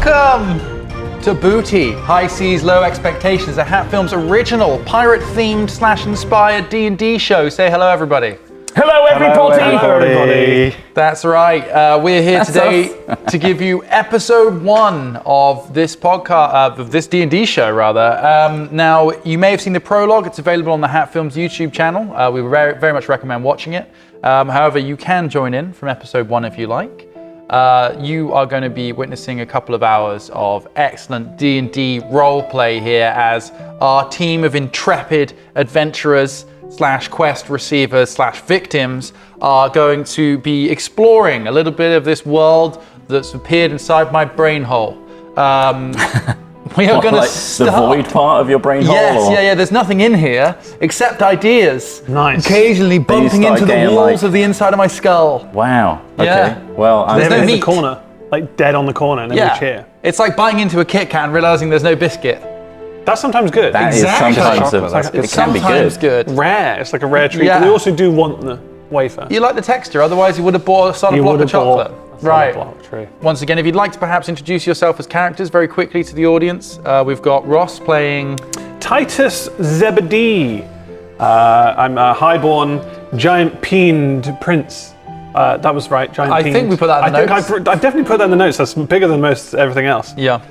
Welcome to Booty, High Seas, Low Expectations, a Hat Films original pirate-themed / inspired D&D show. Say hello, everybody. Hello, everybody. Hello, everybody. That's right. We're here today to give you episode 1 of this podcast, of this D&D show, rather. Now, you may have seen the prologue. It's available on the Hat Films YouTube channel. We very, very much recommend watching it. However, you can join in from episode 1 if you like. You are going to be witnessing a couple of hours of excellent D&D roleplay here as our team of intrepid adventurers / quest receivers / victims are going to be exploring a little bit of this world that's appeared inside my brain hole. We are going to start... the void part of your brain hole? Yes, yeah, there's nothing in here except ideas. Nice. Occasionally bumping into the walls of the inside of my skull. Wow. Okay. Yeah. Well, There's no in meat. the corner, like dead on the corner, and then we cheer. It's like biting into a Kit Kat and realizing there's no biscuit. That's sometimes good. that is Exactly. sometimes It's it can be Sometimes good. good. rare. It's like a rare treat. Yeah. But we also do want the wafer. You like the texture, otherwise you would have bought a solid block of chocolate. Right. True. Once again, if you'd like to perhaps introduce yourself as characters very quickly to the audience, we've got Ross playing... Titus Zebedee. I'm a highborn, giant-peened prince. That was right, giant-peened. I think we put that in the notes. I definitely put that in the notes. That's bigger than most everything else. Yeah.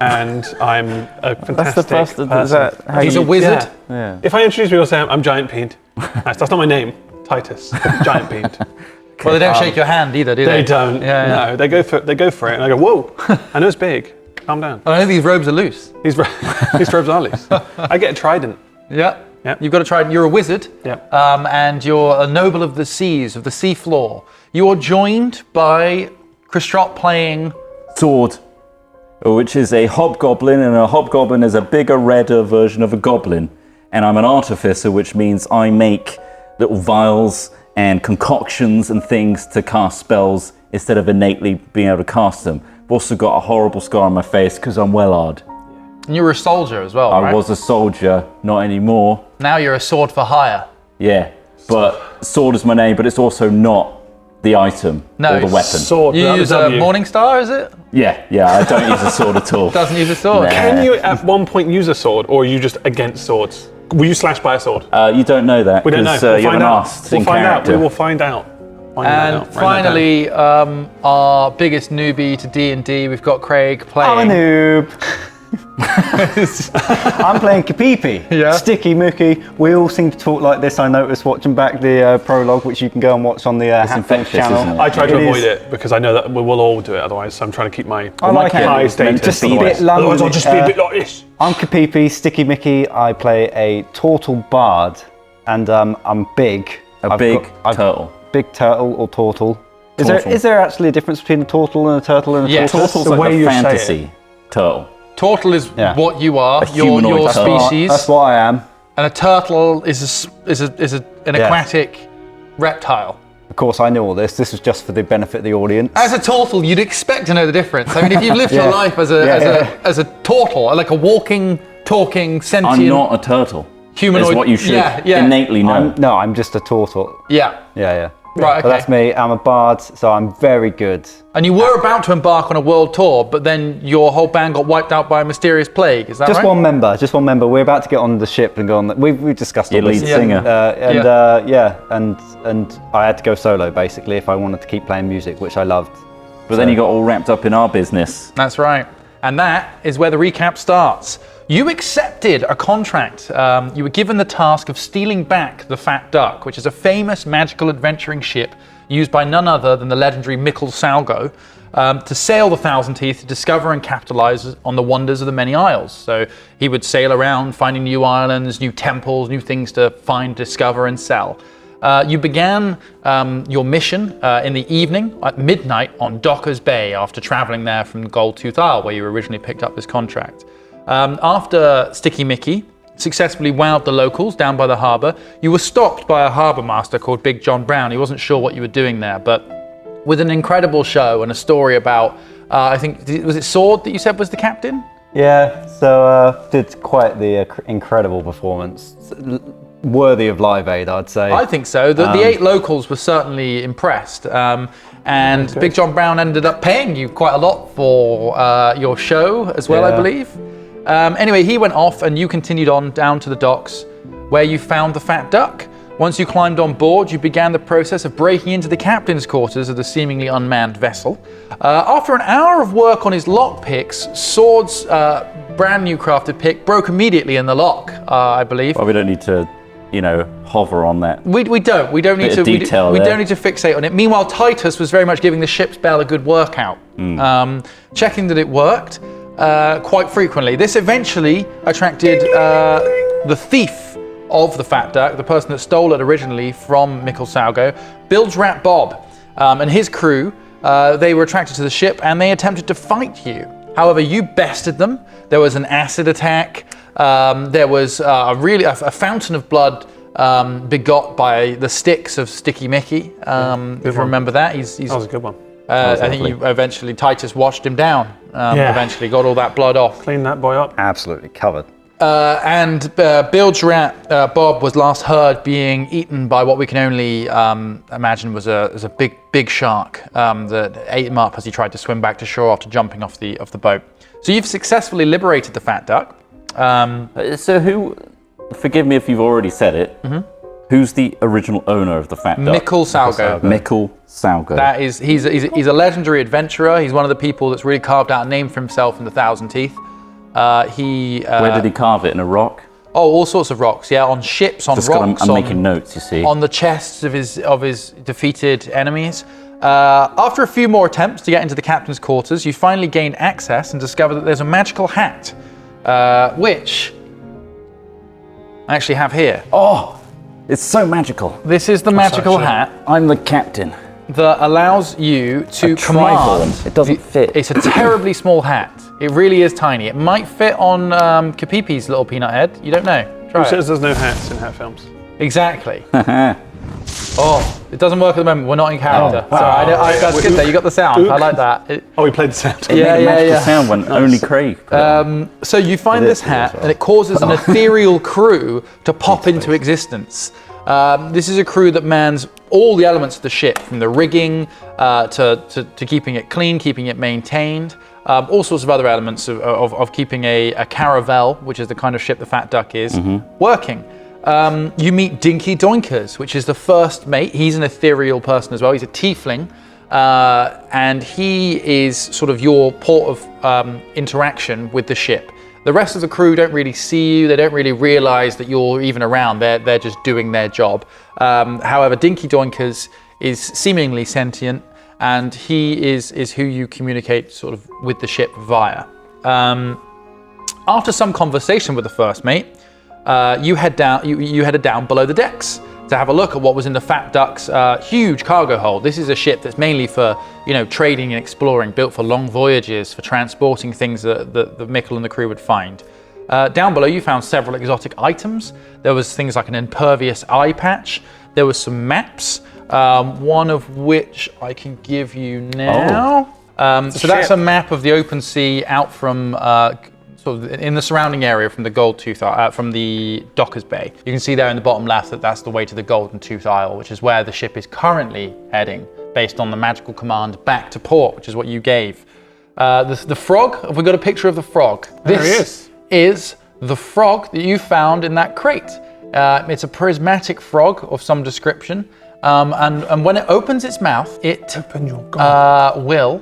And I'm a fantastic person. Is that how He's you... a wizard. Yeah. If I introduce me, I'll say I'm giant-peened. That's not my name, Titus. Giant-peened. Well, they don't shake your hand either, do they? They don't. Yeah. No, they go for it, and I go, whoa! I know it's big. Calm down. I know these robes are loose. These robes are loose. I get a trident. Yeah. Yep. You've got to try. You're a wizard. Yep. And you're a noble of the seas, of the sea floor. You are joined by Kristrop playing... Sword, which is a hobgoblin, and a hobgoblin is a bigger, redder version of a goblin. And I'm an artificer, which means I make little vials and concoctions and things to cast spells instead of innately being able to cast them. I've also got a horrible scar on my face because I'm well-armed. And you were a soldier as well, right? I was a soldier, not anymore. Now you're a sword for hire. Yeah, but sword is my name, but it's also not the item or the weapon. Sword. You use a Morning Star, is it? Yeah, I don't use a sword at all. Doesn't use a sword. Nah. Can you at one point use a sword, or are you just against swords? Were you slashed by a sword? You don't know that. We don't know. because, We'll you find haven't out. asked We'll in find out. character. We will find out. And finally, our biggest newbie to D&D, we've got Craig playing... I'm a noob. I'm playing Kapipi. Yeah. Sticky Mickey. We all seem to talk like this. I noticed watching back the prologue, which you can go and watch on the Hat Films infectious, channel. isn't it? I try to It avoid is. it because I know that we will all do it otherwise. So I'm trying to keep my I like it. high It's meant to status. be a bit Otherwise, I'll just be a London, bit like this. I'm Kapipi, Sticky Mickey. I play a turtle bard, and I'm big. A big turtle. Big turtle or turtle. Turtle. Is there actually a difference between a turtle and a turtle and a Yes. tortoise? Turtle's the like way a you say it. fantasy turtle. Turtle is what you are, your humanoid turtle. species. That's what I am. And a turtle is an aquatic reptile. Of course, I knew all this. This was just for the benefit of the audience. As a turtle, you'd expect to know the difference. I mean, if you've lived your Yeah. life as a turtle, like a walking, talking, sentient I'm not a turtle. humanoid, Is what you should yeah. innately know. I'm just a turtle. Yeah. Yeah. Right, But okay. that's me. I'm a bard, so I'm very good. And you were about to embark on a world tour, but then your whole band got wiped out by a mysterious plague. Is that Just right? one member. We're about to get on the ship and go on. We've discussed all Your this. lead singer. And I had to go solo basically if I wanted to keep playing music, which I loved. But then you got all wrapped up in our business. That's right. And that is where the recap starts. You accepted a contract. You were given the task of stealing back the Fat Duck, which is a famous magical adventuring ship used by none other than the legendary Mikkel Salgo to sail the Thousand Teeth to discover and capitalize on the wonders of the many isles. So he would sail around finding new islands, new temples, new things to find, discover, and sell. You began your mission in the evening at midnight on Dockers Bay after traveling there from Goldtooth Isle, where you originally picked up this contract. After Sticky Mickey successfully wowed the locals down by the harbour, you were stopped by a harbour master called Big John Brown. He wasn't sure what you were doing there, but with an incredible show and a story about, I think, was it Sword that you said was the captain? Yeah, so did quite the incredible performance. worthy of Live Aid, I'd say. I think so. The 8 locals were certainly impressed. And Big John Brown ended up paying you quite a lot for your show as well, I believe. Anyway, he went off and you continued on down to the docks where you found the fat duck. Once you climbed on board, you began the process of breaking into the captain's quarters of the seemingly unmanned vessel. After an hour of work on his lockpicks, Sword's brand new crafted pick broke immediately in the lock, I believe. Well, we don't need to, hover on that. We don't need to. We don't need to fixate on it. Meanwhile, Titus was very much giving the ship's bell a good workout, checking that it worked quite frequently. This eventually attracted the thief of the fat duck, the person that stole it originally from Mikkel Salgo, Bilge Rat Bob, and his crew. They were attracted to the ship and they attempted to fight you. However, you bested them. There was an acid attack. There was a fountain of blood begot by the sticks of Sticky Mickey. If you remember that, that was a good one. I think eventually Titus washed him down. Eventually got all that blood off. Clean that boy up. Absolutely covered. And Bilge Rat Bob was last heard being eaten by what we can only imagine was a big shark that ate him up as he tried to swim back to shore after jumping off the boat. So you've successfully liberated the fat duck. So who? Forgive me if you've already said it. Who's the original owner of the fat duck? Mikkel Salgo. Mikkel Salgo. That is, he's a legendary adventurer. He's one of the people that's really carved out a name for himself in the Thousand Teeth. Where did he carve it? In a rock? Oh, all sorts of rocks. Yeah, on ships, on rocks. I'm making notes. You see. On the chests of his defeated enemies. After a few more attempts to get into the captain's quarters, you finally gained access and discover that there's a magical hat, which I actually have here. Oh, it's so magical. This is the magical hat. I'm the captain. That allows you to command. It doesn't fit. It's a terribly small hat. It really is tiny. It might fit on Kapipi's little peanut head. You don't know. Try Who it. says there's no hats in hat films? Exactly. Oh, it doesn't work at the moment. We're not in character. Oh, wow. So that's good there. You got the sound. I like that. We played the sound. Yeah. Sound when only Craig. So you find this hat, and it causes an ethereal crew to pop into existence. This is a crew that mans all the elements of the ship, from the rigging to keeping it clean, keeping it maintained, all sorts of other elements of keeping a caravel, which is the kind of ship the Fat Duck is, working. You meet Dinky Doinkers, which is the first mate. He's an ethereal person as well. He's a tiefling, and he is sort of your port of interaction with the ship. The rest of the crew don't really see you. They don't really realize that you're even around. They're just doing their job. However, Dinky Doinkers is seemingly sentient, and he is who you communicate sort of with the ship via. After some conversation with the first mate, you headed down below the decks to have a look at what was in the Fat Duck's huge cargo hold. This is a ship that's mainly for, trading and exploring, built for long voyages, for transporting things that Mikkel and the crew would find. Down below, you found several exotic items. There was things like an impervious eye patch. There was some maps, one of which I can give you now. So that's a map of the open sea out from sort of in the surrounding area from the Gold Tooth, from the Dockers Bay. You can see there in the bottom left that that's the way to the Golden Tooth Isle, which is where the ship is currently heading, based on the magical command back to port, which is what you gave. The frog, have we got a picture of the frog? There he is. Is the frog that you found in that crate. It's a prismatic frog of some description, and when it opens its mouth, it will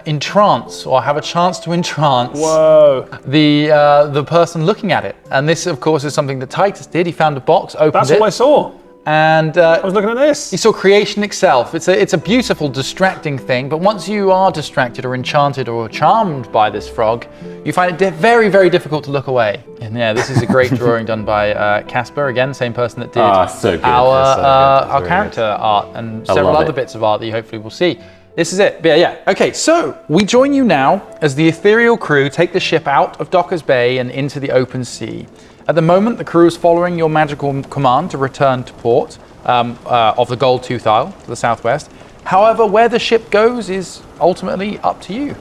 entrance, or have a chance to entrance the person looking at it. And this, of course, is something that Titus did. He found a box, opened That's it. what I saw. And I was looking at this. You saw creation itself. It's a beautiful, distracting thing. But once you are distracted or enchanted or charmed by this frog, you find it very, very difficult to look away. And yeah, this is a great drawing done by Casper, again, same person that did our character art and several other bits of art that you hopefully will see. This is it. Yeah. Okay, so we join you now as the ethereal crew take the ship out of Dockers Bay and into the open sea. At the moment, the crew is following your magical command to return to port of the Gold Tooth Isle to the southwest. However, where the ship goes is ultimately up to you.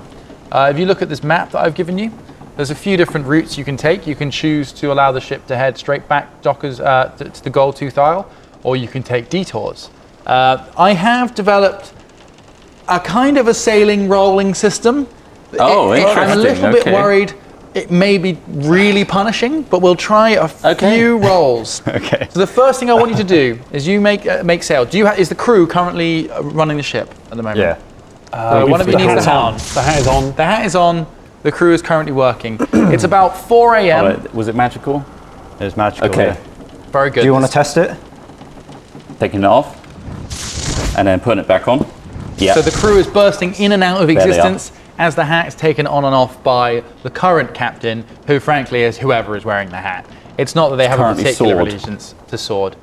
If you look at this map that I've given you, There's a few different routes you can take. You can choose to allow the ship to head straight back dockers to the Goldtooth Isle, or you can take detours. I have developed a kind of a sailing rolling system. Oh, interesting. I'm a little bit worried it may be really punishing, but we'll try a few rolls. Okay. So the first thing I want you to do is you make sail. Is the crew currently running the ship at the moment? Yeah. One of you The needs the hat's hat on. The hat is on. The hat is on. The crew is currently working. It's about 4 a.m. Was it magical? It was magical. Okay. Yeah. Very good. Do you want to test it? Taking it off and then putting it back on. Yeah. So the crew is bursting in and out of they are. existence as the hat is taken on and off by the current captain, who frankly is whoever is wearing the hat. It's not that they have a Currently particular sword. allegiance to sword.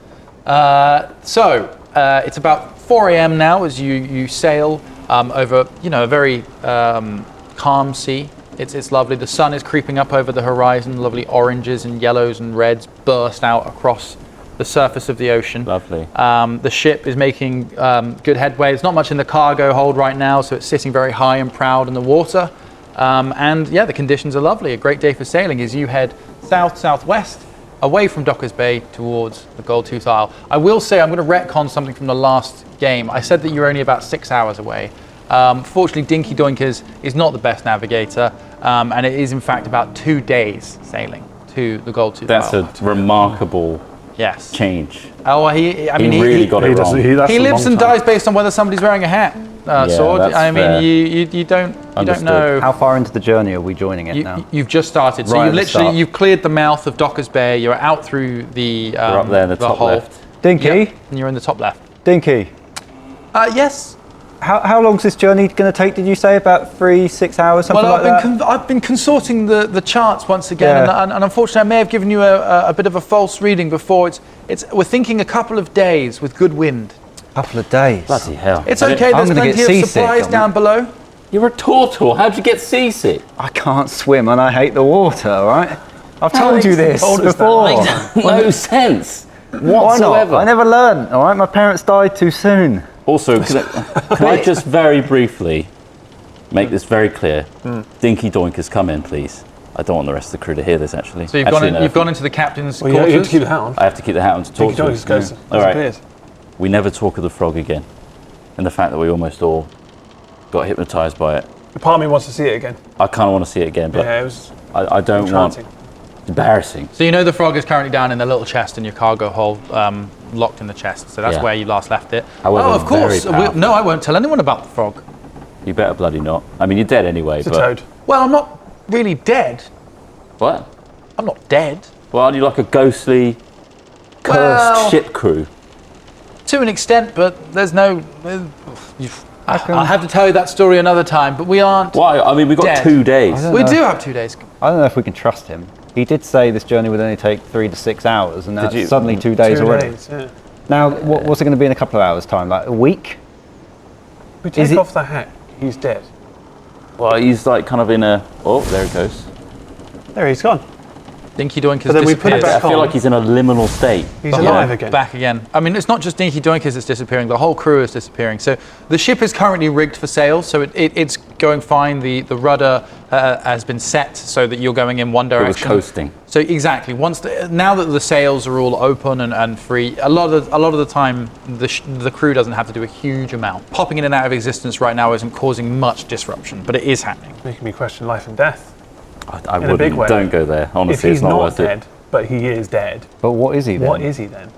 It's about 4 a.m. now as you sail over, a very calm sea. It's lovely. The sun is creeping up over the horizon. Lovely oranges and yellows and reds burst out across the surface of the ocean. Lovely. The ship is making good headway. There's not much in the cargo hold right now, so it's sitting very high and proud in the water. The conditions are lovely. A great day for sailing as you head south-southwest, away from Dockers Bay towards the Goldtooth Isle. I will say I'm going to retcon something from the last game. I said that you're only about 6 hours away. Fortunately, Dinky Doinkers is not the best navigator, and it is in fact about 2 days sailing to the Goldtooth Isle. That's a remarkable change. Oh, He really got it wrong. He lives and dies based on whether somebody's wearing a hat. Sword. that's I mean, fair. you don't Understood. know. How far into the journey are we joining it now? You've just started, so Right you at the literally start. you've cleared the mouth of Dockers Bay. You're out through the. We're up there in the top hole. left. Dinky? Yep, and you're in the top left. Dinky, Yes. how long's this journey going to take, did you say? About 3-6 hours, something Well, like that? I've been consorting the charts once again, Yeah. and unfortunately, I may have given you a bit of a false reading before. We're thinking a couple of days with good wind. Couple of days. Bloody hell. It's okay. I'm There's gonna get plenty of seasick, supplies I'm- down below. You're a turtle. How'd you get seasick? I can't swim and I hate the water, all right? I've told you this told us that. before. No sense Why whatsoever. not? I never learned, all right? My parents died too soon. Also, can I just very briefly make this very clear? Dinky Doinkers, come in, please. I don't want the rest of the crew to hear this, actually. So you've gone into the captain's Well, you have quarters. to keep the hat on. I have to keep the hat on to talk Dinky to Doinkers us. goes. All right. Disappears. We never talk of the frog again. And the fact that we almost all got hypnotised by it. Part of me wants to see it again. I kind of want to see it again, but Yeah, it was I don't want... entrancing. Embarrassing. So you know the frog is currently down in the little chest in your cargo hold, locked in the chest. So that's Yeah. where you last left it. However, of course. very powerful. No, I won't tell anyone about the frog. You better bloody not. I mean, you're dead anyway, It's a but... toad. Well, I'm not really dead. What? I'm not dead. Well, aren't you like a ghostly, cursed Well- ship crew? To an extent, but there's no... I'll have to tell you that story another time, but we aren't... Why? I mean, we've got Dead. 2 days. We do have 2 days. I don't know if we can trust him. He did say this journey would only take 3 to 6 hours, and now Did you- it's suddenly 2 days 2 already. days, yeah. Now, what's it going to be in a couple of hours' time? Like a week? We take Is it- off the hat. He's dead. Well, he's like kind of in a... Oh, there it goes. There, he's gone. Dinky Doink has But then we put it disappeared. back I feel on. like he's in a liminal state. He's The alive whole- again. Back again. I mean, it's not just Dinky Doinkers that's disappearing, the whole crew is disappearing. So the ship is currently rigged for sail, so it's going fine. The rudder has been set so that you're going in one It was direction. coasting. So exactly, now that the sails are all open and free, a lot of the time the crew doesn't have to do a huge amount. Popping in and out of existence right now isn't causing much disruption, but it is happening. Making me question life and death. I In a big wouldn't. way. Don't go there. If Honestly, he's it's not not worth dead, it. but he is dead, But what is he then? what is he then?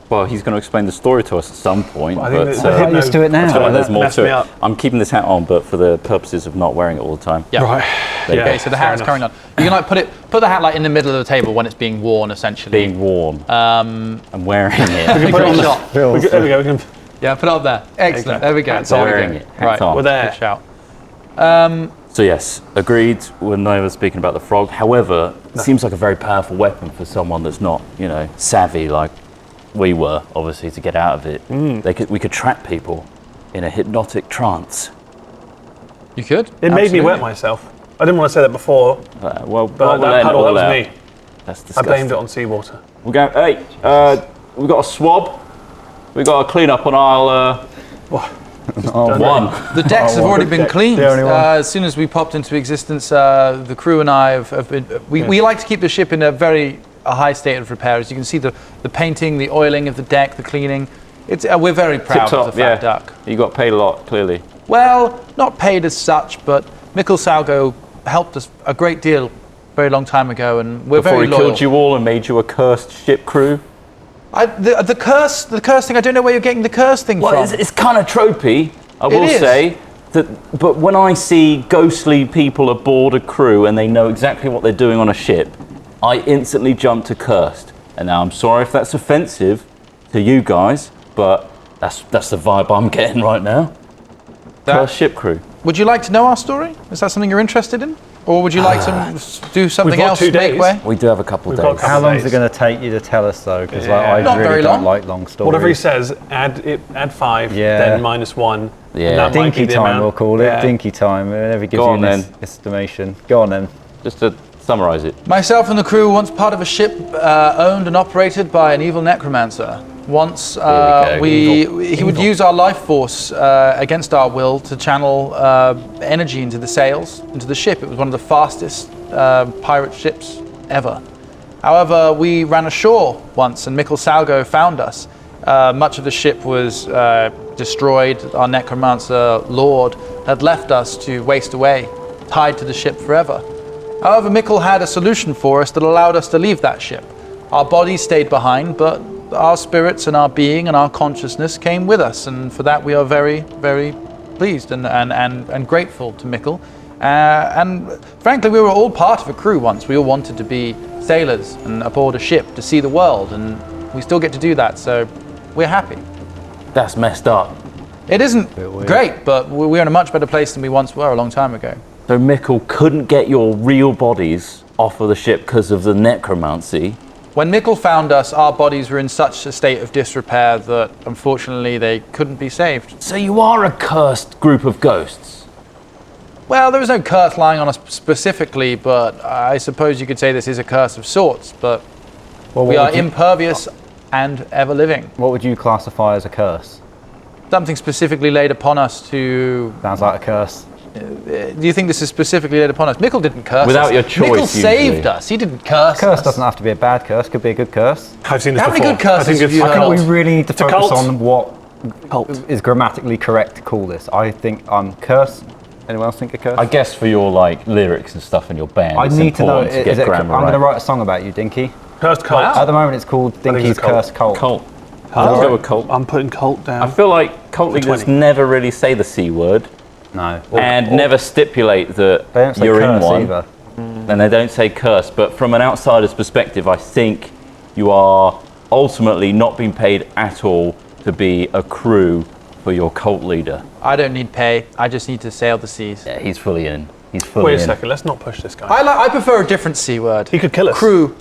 Well, he's going to explain the story to us at some point. I think but, that- Get used to it now. I feel like there's more messed to me it. up. I'm keeping this hat on, but for the purposes of not wearing it all the time. Yeah. Right. There you Okay, go. so the fair hat is enough. carrying on. You can like put the hat like in the middle of the table when it's being worn, essentially. Being worn. I'm wearing it. Put it on the- shot. There we go. We can, Yeah, put it up there. Excellent. go. There we go. Hats There on. we go. Wearing it. Hats Right. on. we're there. Good shout. So yes, agreed. We're never speaking about the frog. However, it seems like a very powerful weapon for someone that's not, savvy like we were, obviously, to get out of it. We could trap people in a hypnotic trance. You could. It made me Absolutely. wet myself. I didn't want to say that before, But but that paddle, that was me. That's I disgusting. blamed it on seawater. We're going. Hey, we've got a swab. We've got a clean up on aisle. One. The decks have already been cleaned. The only one. As soon as we popped into existence, the crew and I have been. We like to keep the ship in a high state of repair. As you can see, the painting, the oiling of the deck, the cleaning. We're very proud of the Fat Duck. You got paid a lot, clearly. Well, not paid as such, but Mikkel Salgo helped us a great deal very long time ago, and we're Before very he loyal. killed you all and made you a cursed ship crew. The curse thing. I don't know where you're getting the curse thing Well, from. it's kind of tropey, I will is. say. But when I see ghostly people aboard a crew and they know exactly what they're doing on a ship, I instantly jump to cursed. And now I'm sorry if that's offensive to you guys, but that's the vibe I'm getting right now. Cursed ship crew. Would you like to know our story? Is that something you're interested in? Or would you like to do something got else 2 to make days. way? We do have a couple We've days. got a couple How long is days. it going to take you to tell us though? Because Yeah. I Not really very don't long. like long stories. Whatever he says, add 5, Yeah. then -1. Yeah. And that might Dinky be the time, amount. we'll call it. Yeah. Dinky time. Whenever it gives Go you on an then. estimation. Go on then. Just to summarise it. Myself and the crew were once part of a ship owned and operated by an evil necromancer. Once he would use our life force against our will to channel energy into the sails, into the ship. It was one of the fastest pirate ships ever. However, we ran ashore once and Mikkel Salgo found us. Much of the ship was destroyed. Our necromancer lord had left us to waste away, tied to the ship forever. However, Mikkel had a solution for us that allowed us to leave that ship. Our bodies stayed behind, but our spirits and our being and our consciousness came with us, and for that we are very, very pleased and grateful to Mikkel. And frankly, we were all part of a crew once. We all wanted to be sailors and aboard a ship to see the world, and we still get to do that, so we're happy. That's messed up. It isn't great, but we're in a much better place than we once were a long time ago. So Mikkel couldn't get your real bodies off of the ship because of the necromancy. When Mikkel found us, our bodies were in such a state of disrepair that unfortunately they couldn't be saved. So you are a cursed group of ghosts. Well, there was no curse lying on us specifically, but I suppose you could say this is a curse of sorts, but Well, we what are would you- impervious and ever living. What would you classify as a curse? Something specifically laid upon us to... Sounds like a curse. Do you think this is specifically laid upon us? Mikkel didn't curse Without us. your choice, Mikkel usually. saved us. He didn't curse Curse us. doesn't have to be a bad curse. Could be a good curse. I've seen this How before. many good curses I think have it's you a heard? I cult. think we really need to It's a focus cult. on what Cult. is grammatically correct to call this. I think I'm curse. Anyone else think a curse? I guess for your lyrics and stuff in your band, I it's need to know. important to Is get it? I'm grammar going to right. write a song about you, Dinky. Cursed cult. Wow. At the moment, it's called think Dinky's it's a cult. Curse Cult. Cult. Huh? Let's go with cult. I'm putting cult down. I feel like cult leaders 20. never really say the C word No. and never stipulate that They don't say you're in curse one. either. And they don't say curse, but from an outsider's perspective, I think you are ultimately not being paid at all to be a crew for your cult leader. I don't need pay. I just need to sail the seas. Yeah, he's fully in. He's fully Wait a in. second, let's not push this guy. I prefer a different C word. He could kill us. Crew.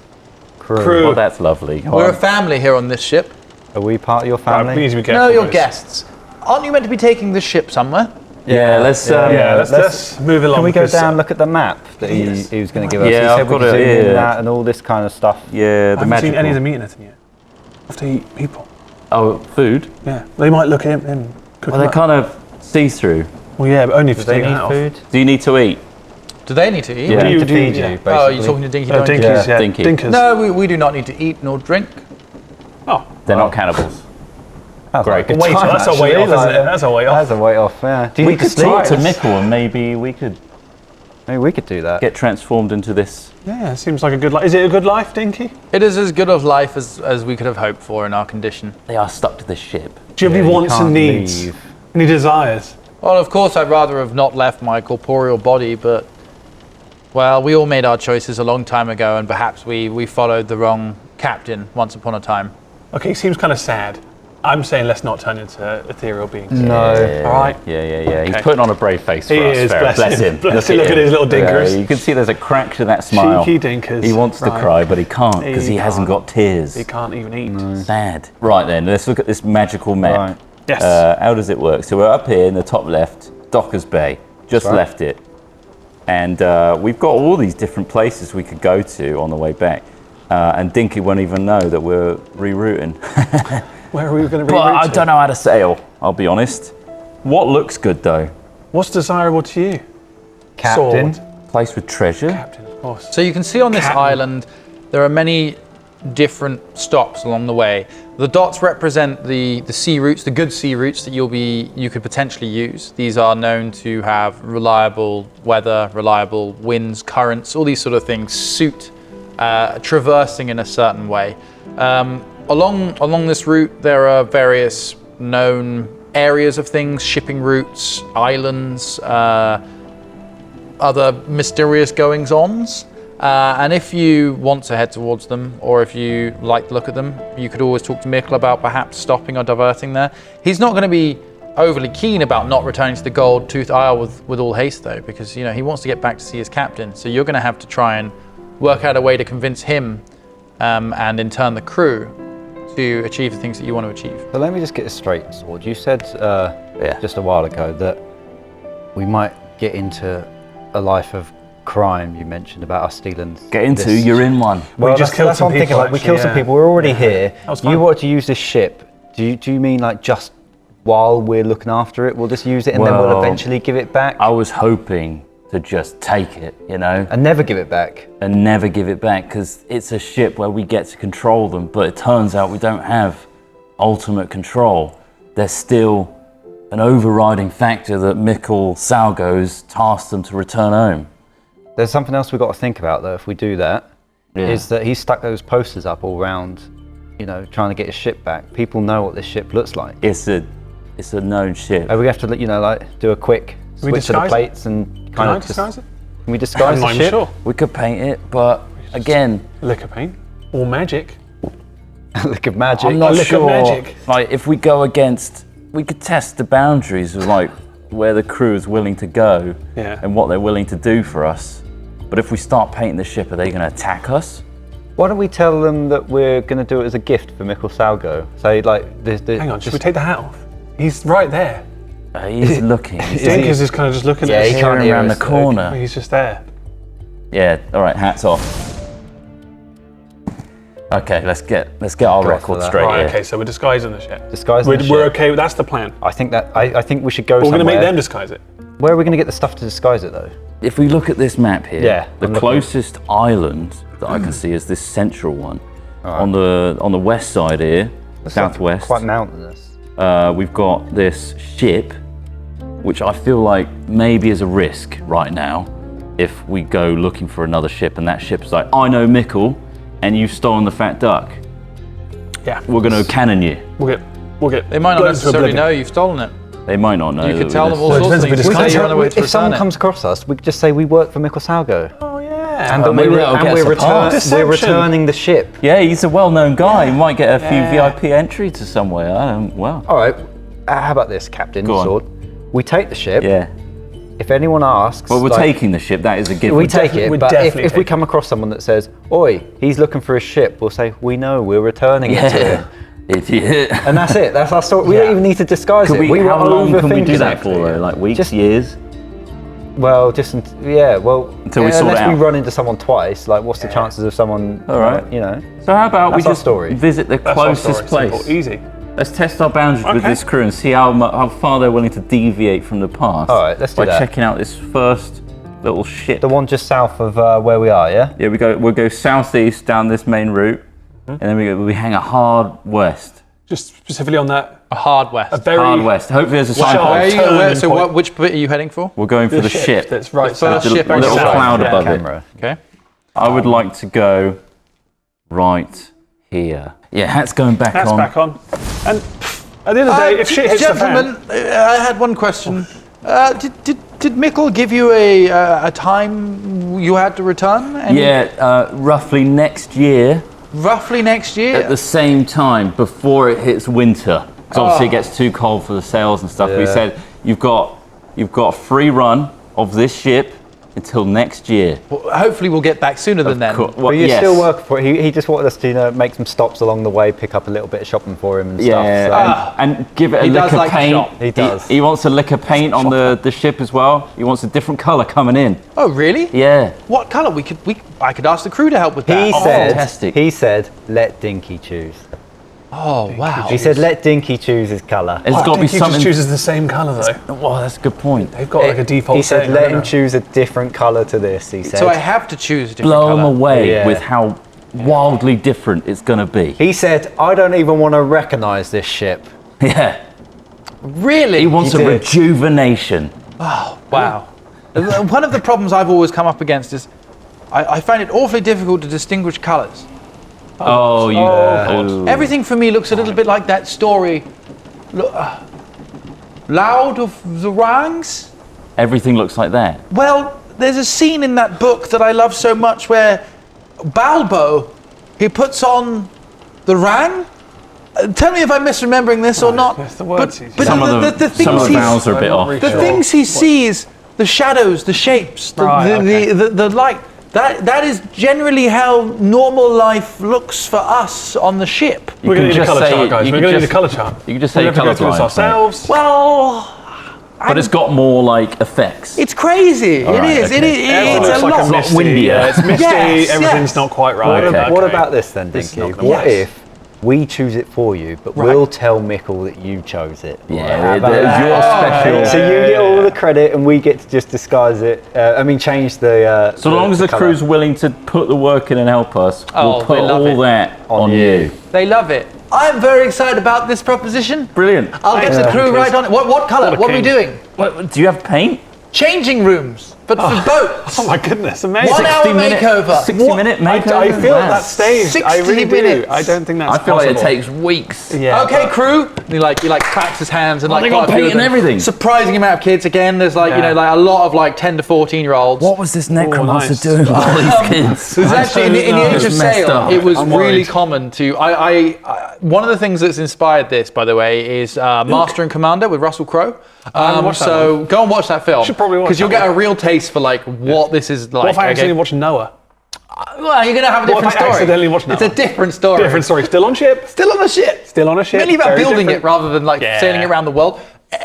Crew. Well, that's lovely. Go We're on. a family here on this ship. Are we part of your Right, family? we need to be careful. No, you're guys. guests. Aren't you meant to be taking this ship somewhere? Yeah, let's. Yeah, let's move along. Can we go because, down, look at the map that he was going to give us? Yeah, he I've said we got could it zoom in here. that and all this kind of stuff. Yeah, I the haven't magical. seen any of them eat anything yet. Have to eat people. Oh, food. Yeah, they might look at him and cook Well, him they're up. kind of see-through. Well, yeah, but only if Do you they take need it out. food? Do you need to eat? Do they need to eat? Yeah. We need you to do, feed yeah. you, basically. Oh, you're talking to Dinky, Oh, don't you? dinkies, yeah. Dinky. Dinkers. No, we do not need to eat nor drink. Oh, They're not cannibals. That's Great. like a good Wait, time, that's a actually, weight off, isn't like, it? That's a weight off. That's a weight off, yeah. Do you We need to could sleep? talk to Mikkel and maybe we could Maybe we could do that. get transformed into this. Yeah, seems like a good life. Is it a good life, Dinky? It is as good of life as we could have hoped for in our condition. They are stuck to this ship. Do you have Yeah, any you wants and can't needs? leave. Any desires? Well, of course, I'd rather have not left my corporeal body, but, well, we all made our choices a long time ago, and perhaps we followed the wrong captain once upon a time. Okay, he seems kind of sad. I'm saying let's not turn into ethereal beings. No. All right. Yeah. He's Okay. putting on a brave face for He us. is, Farrah. bless him. Bless him. Look Look at his little dinkers. You can see there's a crack to that smile. Cheeky dinkers. He wants to Right. cry, but he can't because he He hasn't can't. got tears. He can't even eat. Sad. Right then, let's look at this magical map. Right. Yes. How does it work? So we're up here in the top left, Dockers Bay. Just right. left it. And we've got all these different places we could go to on the way back. And Dinky won't even know that we're rerouting. Where are we going to But I don't know how to sail, I'll be honest. What looks good though? What's desirable to you? Captain. Sword. Place with treasure. Captain, of course. So you can see on this island, there are many different stops along the way. The dots represent the sea routes, the good sea routes that you could potentially use. These are known to have reliable weather, reliable winds, currents, all these sort of things suit traversing in a certain way. Along this route, there are various known areas of things, shipping routes, islands, other mysterious goings-ons. And if you want to head towards them, or if you like the look at them, you could always talk to Mikkel about perhaps stopping or diverting there. He's not going to be overly keen about not returning to the Gold Tooth Isle with all haste, though, because he wants to get back to see his captain. So you're going to have to try and work out a way to convince him, and in turn the crew, to achieve the things that you want to achieve. So let me just get this straight, Sword. You said just a while ago that we might get into a life of crime. You mentioned about us stealing. Get into, you're in one. Well, We just killed that's some what I'm thinking. people, Like, we actually, killed some yeah. people. We're already Yeah. here. That was fun. You want to use this ship? Do you mean like just while we're looking after it, we'll just use it and then we'll Well, eventually give it back I was hoping to just take it, and never give it back? and never give it back, because it's a ship where we get to control them, but it turns out we don't have ultimate control. There's still an overriding factor that Mikkel Salgo's tasked them to return home. There's something else we've got to think about though. If we do that, is that he stuck those posters up all round, trying to get his ship back. People know what this ship looks like. It's a known ship. We have to, do a quick we switch to the disguise it? plates and Can kind I of disguise it? Can we disguise I'm the not ship? sure. We could paint it, but again, Liquor paint or magic. Look of magic. I'm not Look at sure. magic. Like, if we go against, we could test the boundaries of like where the crew is willing to go Yeah. and what they're willing to do for us. But if we start painting the ship, are they going to attack us? Why don't we tell them that we're going to do it as a gift for Mikkel Salgo? Say Hang on, should we take the hat off? He's right there. He's looking. He's Dinkers is kind of just looking Yeah, at he us. can't peering hear around the us. corner. He's just there. Yeah. All right. Hats off. Okay. Let's get our Go record for that. straight Right, here. okay, so we're disguising the ship. Disguising the We're ship. okay, that's the plan. I think we should go We're going to somewhere. make them disguise it. Where are we going to get the stuff to disguise it though? If we look at this map here, Yeah, the I'm looking. closest island that I can see is this central one. On the west side here, southwest. Quite mountainous. We've got this ship, which I feel like maybe is a risk right now if we go looking for another ship and that ship's like, I know Mikkel and you've stolen the fat duck. Yeah. We're going to cannon you. We'll get. They might not blown into necessarily oblivion. know you've stolen it. They might not know. You that could we tell just- them all Well, it sorts of depends if things. we Say disguise you're on the way to if someone return it. comes across us, we could just say we work for Mikkel Salgo. Oh, yeah. And maybe that'll get us a pass. we're Deception. returning the ship. Yeah, he's a well-known guy. He might get a few VIP entry to somewhere. Well, All right. How about this, Captain Go on. Sword? We take the ship. yeah. If anyone asks, Well, we're taking the ship. That is a gift. we take it. we're But definitely if we taking come across someone that says, "Oi, he's looking for a ship," we'll say, "We know. We're returning it to Yeah. him." Idiot. And that's it. That's our story. We don't even need to disguise Could it. we, were how long can we do overthinking that it. for though? Like weeks, Just- years? Well, just well, Until we sort it unless we out. run into someone twice, like what's the chances of someone? All right. So how about we That's our just story. visit the That's our closest story, place? simple, easy. Let's test our boundaries with Okay. this crew and see how far they're willing to deviate from the past. All right, let's do by that. checking out this first little ship. The one just south of where we are, yeah. Yeah, we'll go southeast down this main route, and then we hang a hard west. Just specifically on that. A hard west. A very Hard west. Hopefully there's a Sharp. signpost. Where are you, turning so point. which bit are you heading for? We're going for the ship. That's right. The first south. ship a on little the south. cloud Yeah. above it. Camera. Okay. I would like to go right here. Yeah, hat's going back That's on. back on. And at the end of the day, if shit hits the Gentlemen, fan. I had one question. Did Mikkel give you a time you had to return? Yeah, roughly next year. Roughly next year? At the same time, before it hits winter, because obviously it gets too cold for the sails and stuff. We Yeah. said you've got a free run of this ship until next year. Well, hopefully we'll get back sooner than then. Well, But you yes. still work for it. He just wanted us to make some stops along the way, pick up a little bit of shopping for him and Yeah, stuff. and give it a He lick does of like to paint. shop. He does. He wants a lick of paint on the ship as well. He wants a different colour coming in. Oh, really? Yeah. What colour? I could ask the crew to help with that. He Oh, said, fantastic. he said, let Dinky choose. Oh, wow. He said, let Dinky choose his colour. It's got to be Dinky something. just chooses the same colour though. Well, that's a good point. They've got like a default. He said, setting, let I don't him know. choose a different colour to this, he said. So I have to choose a different Blow colour. them away Yeah. with how wildly different it's going to be. He said, I don't even want to recognise this ship. Yeah. Really? He wants He a did. rejuvenation. Wow. One of the problems I've always come up against is I find it awfully difficult to distinguish colours. Oh, you. God. Everything for me looks a little bit like that story, Loud of the Rangs. Everything looks like that. Well, there's a scene in that book that I love so much where Balbo, he puts on the rang. Tell me if I'm misremembering this or not. That's the words he's but Some the, of the things vowels are a bit I'm not off. really the sure. things he sees, the shadows, the shapes, Right, okay. the light. That is generally how normal life looks for us on the ship. We're going to need a just colour say- chart, guys. you We're could going to need a just- colour chart. you could just say We're gonna have to go colour through this blind, right? ourselves. Well, But it's got more like effects. it's crazy. All it right, is. okay. Everything It's looks a like lot. a misty. windier. Yeah, it's misty. Yes, Everything's yes. not quite right. What Okay. about this then, This is Dinky? not gonna What work. if we choose it for you, but we'll tell Mickle that you chose it? Yeah, about there's that? your special. So you get all the credit and we get to just disguise it. Change the. So long as the colour. crew's willing to put the work in and help us, Oh, we'll put they love all it. that on you. you. They love it. I'm very excited about this proposition. Brilliant. I'll get the crew right on it. What colour? What a What are we king. doing? Do you have paint? Changing rooms, but for boats. Oh my goodness, amazing. 1 hour makeover. 60-minute makeover? I feel that's staged. I 60 really do. minutes. I don't think that's I feel like it possible. takes weeks. Yeah. Okay, crew. And he like claps his hands and like they got quite a few paint of and them. everything. Surprising amount of kids. Again, there's like Yeah. like a lot of like 10 to 14-year-olds. What was this necromancer nice. doing with all these kids? It was actually in the age of It's messed sail. up. It was I'm really worried. common to. One of the things that's inspired this, by the way, is Master and Commander with Russell Crowe. haven't watched that So go and watch that film. Should probably watch because you'll that get a one. real taste for like what this is like. What if I okay? accidentally watch Noah? Well, you're gonna have a What if different I story. accidentally watch It's a Noah? different story. Different story. Still on ship. Still on the ship. Still on a ship. Mainly about Very building different. it rather than like Yeah. sailing around the world.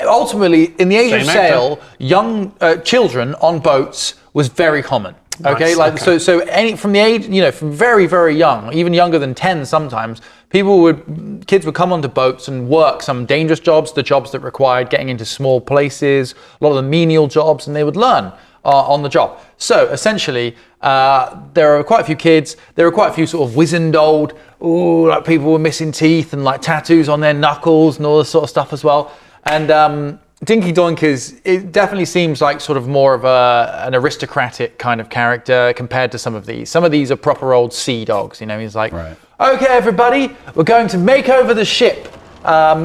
Ultimately, in the age of Same actor. sail, young children on boats was very common. Okay, Nice, like okay. so any from the age, from very young, even younger than 10 sometimes, kids would come onto boats and work some dangerous jobs, the jobs that required getting into small places, a lot of the menial jobs, and they would learn on the job. So essentially, there are quite a few kids. There are quite a few sort of wizened old, like people with missing teeth and like tattoos on their knuckles and all this sort of stuff as well. And Dinky Doink it definitely seems like sort of more of an aristocratic kind of character compared to some of these. Some of these are proper old sea dogs. He's like, okay, everybody, we're going to make over the ship.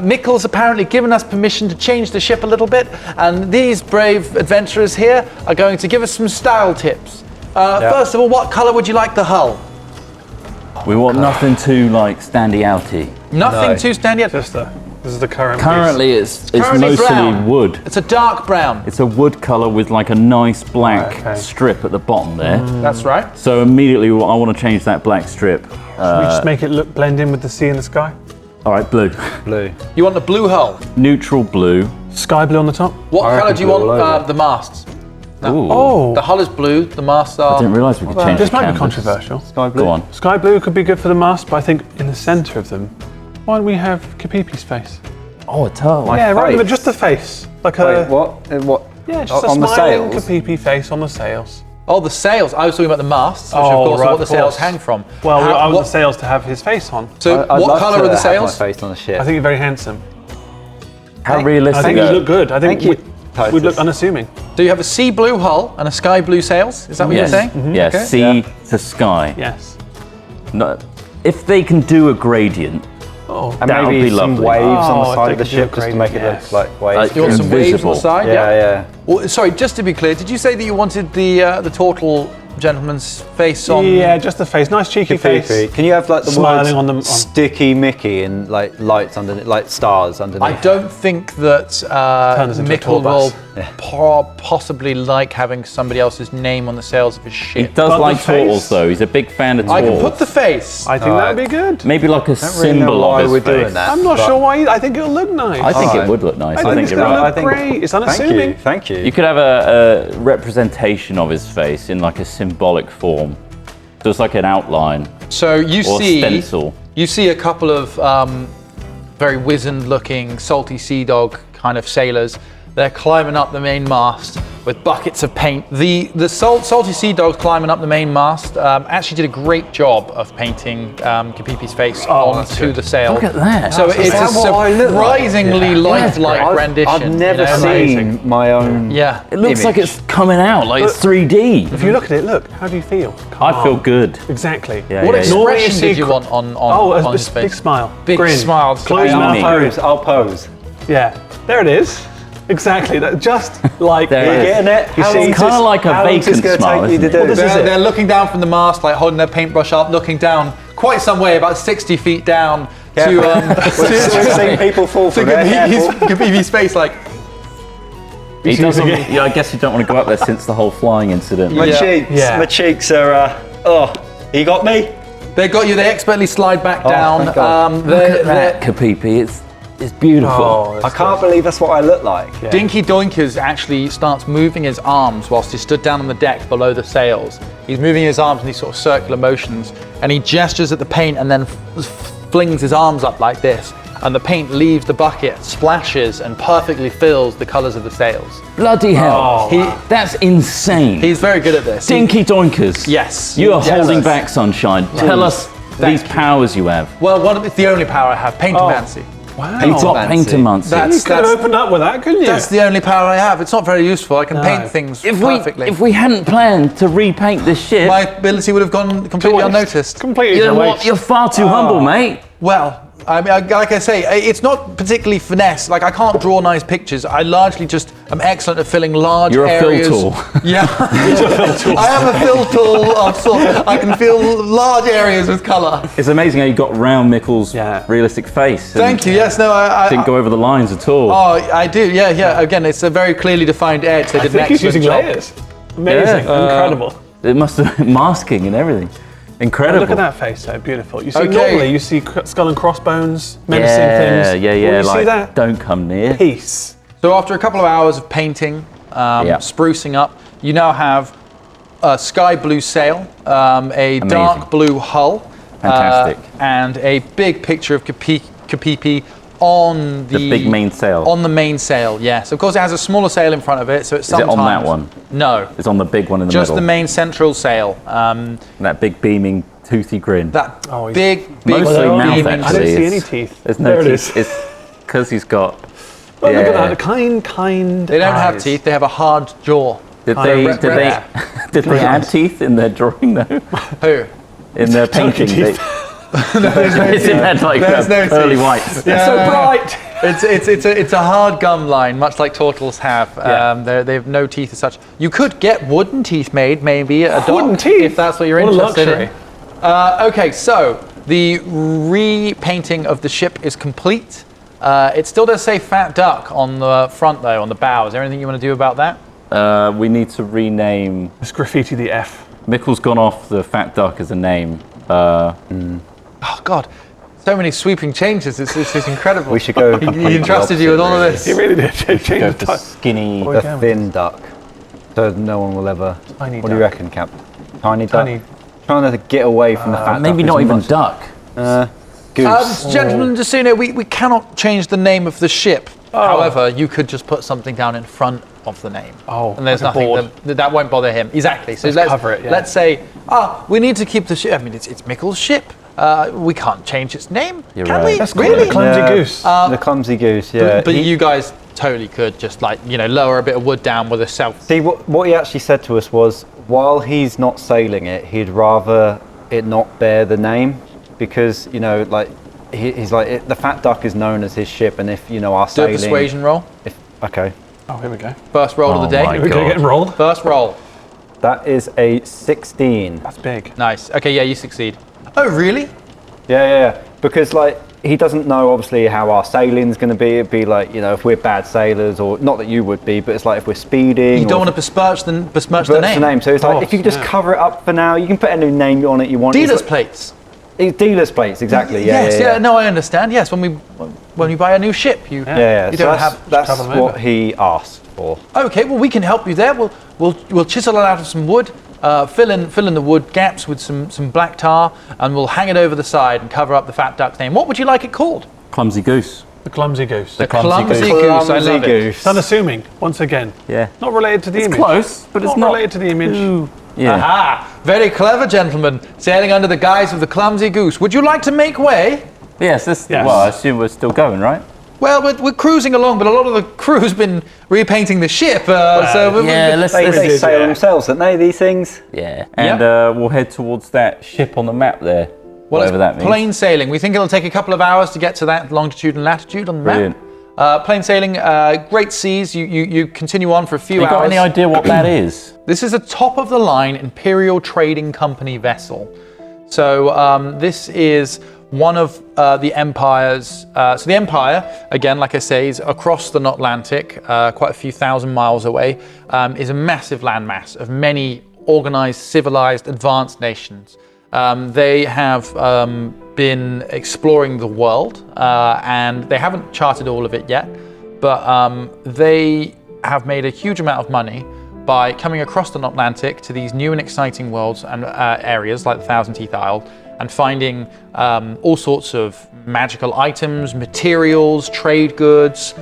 Mickle's apparently given us permission to change the ship a little bit, and these brave adventurers here are going to give us some style tips. First of all, what colour would you like the hull? We want nothing too like standy outy. Nothing too standard. This is the current. Currently, it's Currently mostly brown. wood. It's a dark brown. It's a wood colour with like a nice black Okay. strip at the bottom there. That's right. So immediately I want to change that black strip. Piece. We just make it blend in with the sea and the sky. All right, blue. Blue. You want the blue hull. Neutral blue. Sky blue on the top. What I colour reckon do you blue want all over. the masts? Ooh. Oh, The hull is blue, the masts I are... didn't realise we could change this the might be canvas. controversial. Sky blue. Go on. Sky blue could be good for the mast, but I think in the centre of them, why don't we have Kapipi's face? Oh, a toe. Yeah, right, face? but just the face, like Wait, a what? What? yeah, just a on the smiling sails? Kapipi face on the sails. Oh, the sails. I was talking about the masts, which of Oh, course right, are what the of sails course. hang from. Well, I want what, the sails to have his face on. so I'd what love colour to are the have sails? my face on the ship. I think you're very handsome. How I realistic. think you look good. I think Thank you, Titus. we'd look unassuming. Do you have a sea blue hull and a sky blue sails? Is that what Yes. you're saying? Yes. Okay. Sea to sky. Yes. No, if they can do a gradient, Oh, And That would maybe be some lovely. waves on Oh, the if side they of the could do a ship just to make it gradient, look like waves. You want some waves on Invisible. the side? yeah. Well, sorry, just to be clear, did you say that you wanted the turtle gentleman's face on? yeah, just the face, nice cheeky face. Can you have like the Smiling words on them- sticky Mickey and like lights underneath, like stars underneath? I don't think that us into a tour Mickle will bus. possibly like having somebody else's name on the sails of his he ship. does But the like face- turtles though. He's a big fan of I turtles. can put the face. I think that would be good. Maybe like a I don't really know symbol why of his we're face. doing that. I'm not but- sure why. I think it'll look nice. I think Alright. it would look nice. I I think think it's you're gonna right. look great. It's unassuming. Thank you. You could have a representation of his face in like a symbolic form. So it's like an outline So you or see stencil. You see a couple of very wizened-looking, salty sea dog kind of sailors. They're climbing up the main mast with buckets of paint. The salty sea dogs climbing up the main mast actually did a great job of painting Kapipi's face onto the sail. Look at that. So it's a surprisingly lifelike rendition. I've never seen my own. Yeah. It looks like it's coming out, like it's 3D. If you look at it, look. How do you feel? I feel good. Exactly. Yeah, What yeah, yeah. Normally you expression see did you want on a his face? big smile. Big Grin. smile. Close Hey, mouth. Arnie. I'll pose. Yeah. There it is. Exactly. That just like There it is. Getting it? You How see, long's It's kind of this- like a how long's this vacant gonna smile, take you isn't to it? do? this is it. They're looking down from the mast, like holding their paintbrush up, looking down quite some way, about 60 feet down We've seen people fall to from there. Careful. Kapipi's face, like, He doesn't, yeah, I guess you don't want to go up there since the whole flying incident. My Yeah. cheeks. Yeah. My cheeks are. He got me. they got you, they expertly slide back down. thank God. Look at that, Kapipi. It's beautiful. I can't believe that's what I look like. Dinky Doinkers actually starts moving his arms whilst he stood down on the deck below the sails. He's moving his arms in these sort of circular motions, and he gestures at the paint and then flings his arms up like this. And the paint leaves the bucket, splashes, and perfectly fills the colours of the sails. Bloody hell. Oh, That's insane. He's very good at this. Dinky Doinkers. Yes. You are Yes. holding back, Sunshine. Tell us these powers you have. Well, it's the only power I have, Paintermancy. wow. You've got Paintermancy. You could have opened up with that, couldn't you? That's the only power I have. It's not very useful. I can paint things perfectly. If we hadn't planned to repaint this ship, My ability would have gone completely unnoticed. Completely. you know to what? waste. You're far too humble, mate. Well, I mean, like I say, it's not particularly finesse. Like, I can't draw nice pictures. I largely just am excellent at filling large You're a fill areas. tool. Yeah. I am a fill tool of sort. I can fill large areas with colour. It's amazing how you got round Mickle's Yeah. realistic face. Thank you. Yes, no, I Didn't go over the lines at all. Oh, I do. Yeah. Again, it's a very clearly defined edge. They I did an think he's excellent using job. layers. Amazing. Yeah. Incredible. It must have been masking and everything. Incredible. Look at that face, though. Beautiful. You see, Okay. normally you see skull and crossbones, menacing Yeah, things. yeah. Well, you Like, see that? don't come near. Peace. So after a couple of hours of painting, Yeah. sprucing up, you now have a sky blue sail, a dark blue hull, Fantastic. and a big picture of Kapipi on The big main sail. On the main sail, yes. Of course, it has a smaller sail in front of it, so it's Is it sometimes... on that one? No, It's on the big one in the just middle. the main central sail. That big beaming, toothy grin. That Oh, he's- big Mostly mouth, beaming- actually. I don't see any It's- teeth. There's no There it teeth. is. It's because he's got. Oh, look at Yeah. that. Kind. They don't have eyes. teeth, they have a hard jaw. Did Oh, they? rare. Did they? Did they add teeth in their drawing though? Who? In their painting? teeth. It's in that like There's no pearly teeth. whites. They're so bright. It's a hard gum line, much like turtles have. Yeah. They have no teeth as such. You could get wooden teeth made, maybe at a dock, Wooden teeth? if that's what you're What a interested in. luxury. Okay, so the repainting of the ship is complete. It still does say Fat Duck on the front, though, on the bow. Is there anything you want to do about that? We need to rename. Let's graffiti the F. Mickle's gone off the Fat Duck as a name. Oh God, so many sweeping changes. It's incredible. We should go. He entrusted you with all of this. He really did change Go the for type. skinny. What The thin duck. So no one will ever. Tiny What do you duck. reckon, Cap? Tiny duck. Tiny. Trying to get away from the fat duck. Maybe as not even much- duck. Goose. Gentlemen, just so you know, we cannot change the name of the ship. However, you could just put something down in front of the name. Oh, and there's like a nothing board. that won't bother him. Exactly. So Let's cover it, yeah. Let's say, we need to keep the ship. I mean, it's Mickle's ship. We can't change its name, You're can right. we? Let's call it Really? the clumsy Yeah. goose. The clumsy goose. Yeah. But He- you guys totally could just lower a bit of wood down with a self. See, what he actually said to us was, while he's not sailing it, he'd rather it not bear the name, because he's like the Fat Duck is known as his ship, and if our Do a sailing. persuasion roll. Okay, Oh, here we go. First roll of the day. my We're going to get him rolled. First roll. that is a 16. That's big. Nice. Okay, yeah, you succeed. Oh, really? Yeah. Because he doesn't know obviously how our sailing's going to be. It'd be like if we're bad sailors, or not that you would be, but it's like if we're speeding. You don't or want to besmirch the That's name. So it's like Oh, if you could just yeah. cover it up for now, you can put any name on it you want. Dealer's plates. It's dealer's plates, exactly. Yeah, Yes, yeah. no, I understand. Yes, when you buy a new ship, you Yeah. you So don't that's have. that's cover them what over. he asked for. Okay, well we can help you there. We'll chisel it out of some wood. fill in the wood gaps with some black tar, and we'll hang it over the side and cover up the fat duck's name. What would you like it called? Clumsy goose. The clumsy goose. The clumsy goose. I love it. It's unassuming, once again. Yeah. Not related to the image. Close, but it's not related to the image. Yeah. Aha! Very clever, gentlemen. Sailing under the guise of the clumsy goose. Would you like to make way? Yes. Well, I assume we're still going, right? Well, we're cruising along, but a lot of the crew's been repainting the ship. They sail themselves, don't they, these things? Yeah. And we'll head towards that ship on the map there. Well, whatever that means. Plain sailing. We think it'll take a couple of hours to get to that longitude and latitude on the Brilliant. map. Plain sailing, great seas. You continue on for a few hours. You got any idea what that is? This is a top-of-the-line Imperial Trading Company vessel. So this is one of the Empire's... so the Empire, again, like I say, is across the North Atlantic, quite a few thousand miles away, is a massive landmass of many organized, civilized, advanced nations. They have been exploring the world, and they haven't charted all of it yet, but they have made a huge amount of money by coming across the North Atlantic to these new and exciting worlds and areas like the Thousand Teeth Isle, and finding all sorts of magical items, materials, trade goods,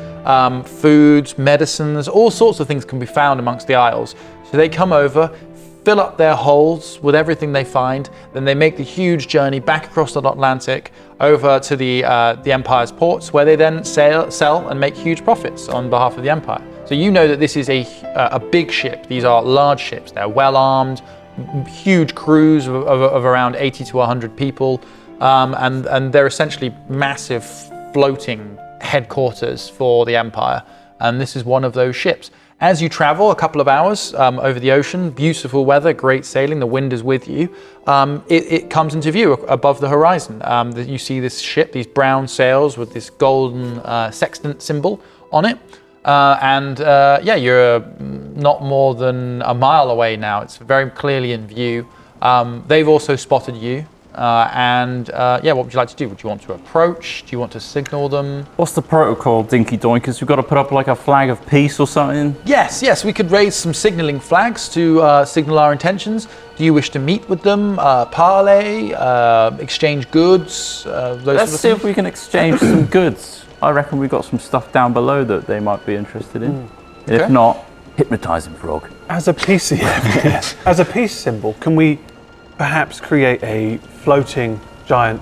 foods, medicines, all sorts of things can be found amongst the isles. So they come over, fill up their holds with everything they find, then they make the huge journey back across the Atlantic over to the Empire's ports, where they then sell and make huge profits on behalf of the Empire. So you know that this is a big ship. These are large ships. They're well armed, huge crews of around 80 to 100 people, and they're essentially massive floating headquarters for the Empire. And this is one of those ships. As you travel a couple of hours over the ocean, beautiful weather, great sailing, the wind is with you, it comes into view above the horizon. You see this ship, these brown sails with this golden sextant symbol on it. You're not more than a mile away now. It's very clearly in view. They've also spotted you. What would you like to do? Would you want to approach? Do you want to signal them? What's the protocol, Dinky Doinkers? We've got to put up like a flag of peace or something? Yes, we could raise some signaling flags to signal our intentions. Do you wish to meet with them, parley, exchange goods, those Let's see if we can exchange some goods. I reckon we've got some stuff down below that they might be interested in. Okay. If not, hypnotise him, Frog. As a peace, as a peace symbol, can we perhaps create a floating giant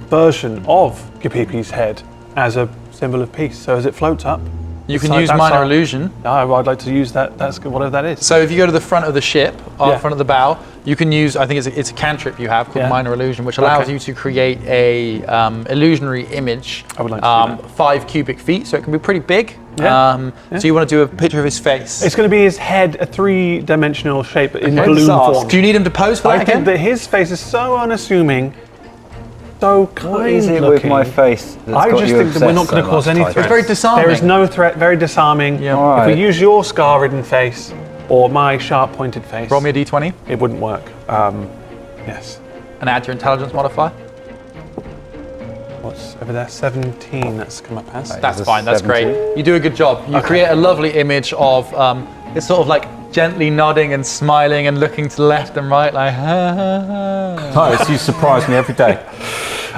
version of Gapipi's head as a symbol of peace? So as it floats up, you can use minor illusion. I'd like to use that. That's good, whatever that is. So if you go to the front of the ship, front of the bow, you can use, I think it's a cantrip you have called minor illusion, which allows you to create a illusionary image. I would like to do that. 5 cubic feet, so it can be pretty big. Yeah. So you want to do a picture of his face. It's going to be his head, a 3-dimensional shape in balloon form. Do you need him to pose for that I think that his face is so unassuming, so kind What is it looking. with my face that's I got just you think that we're not obsessed going to so cause much, any Titus? threat. It's very disarming. There is no threat, very disarming. Yeah. All If right. we use your scar-ridden face or my sharp-pointed face, Roll me a d20 it wouldn't work. Yes. and add your intelligence modifier. What's over there? 17. That's come up as. That's a fine, that's 17. great. You do a good job. You create a lovely image of it's sort of like gently nodding and smiling and looking to the left and right, like ha ha ha. Titus, you surprise me every day.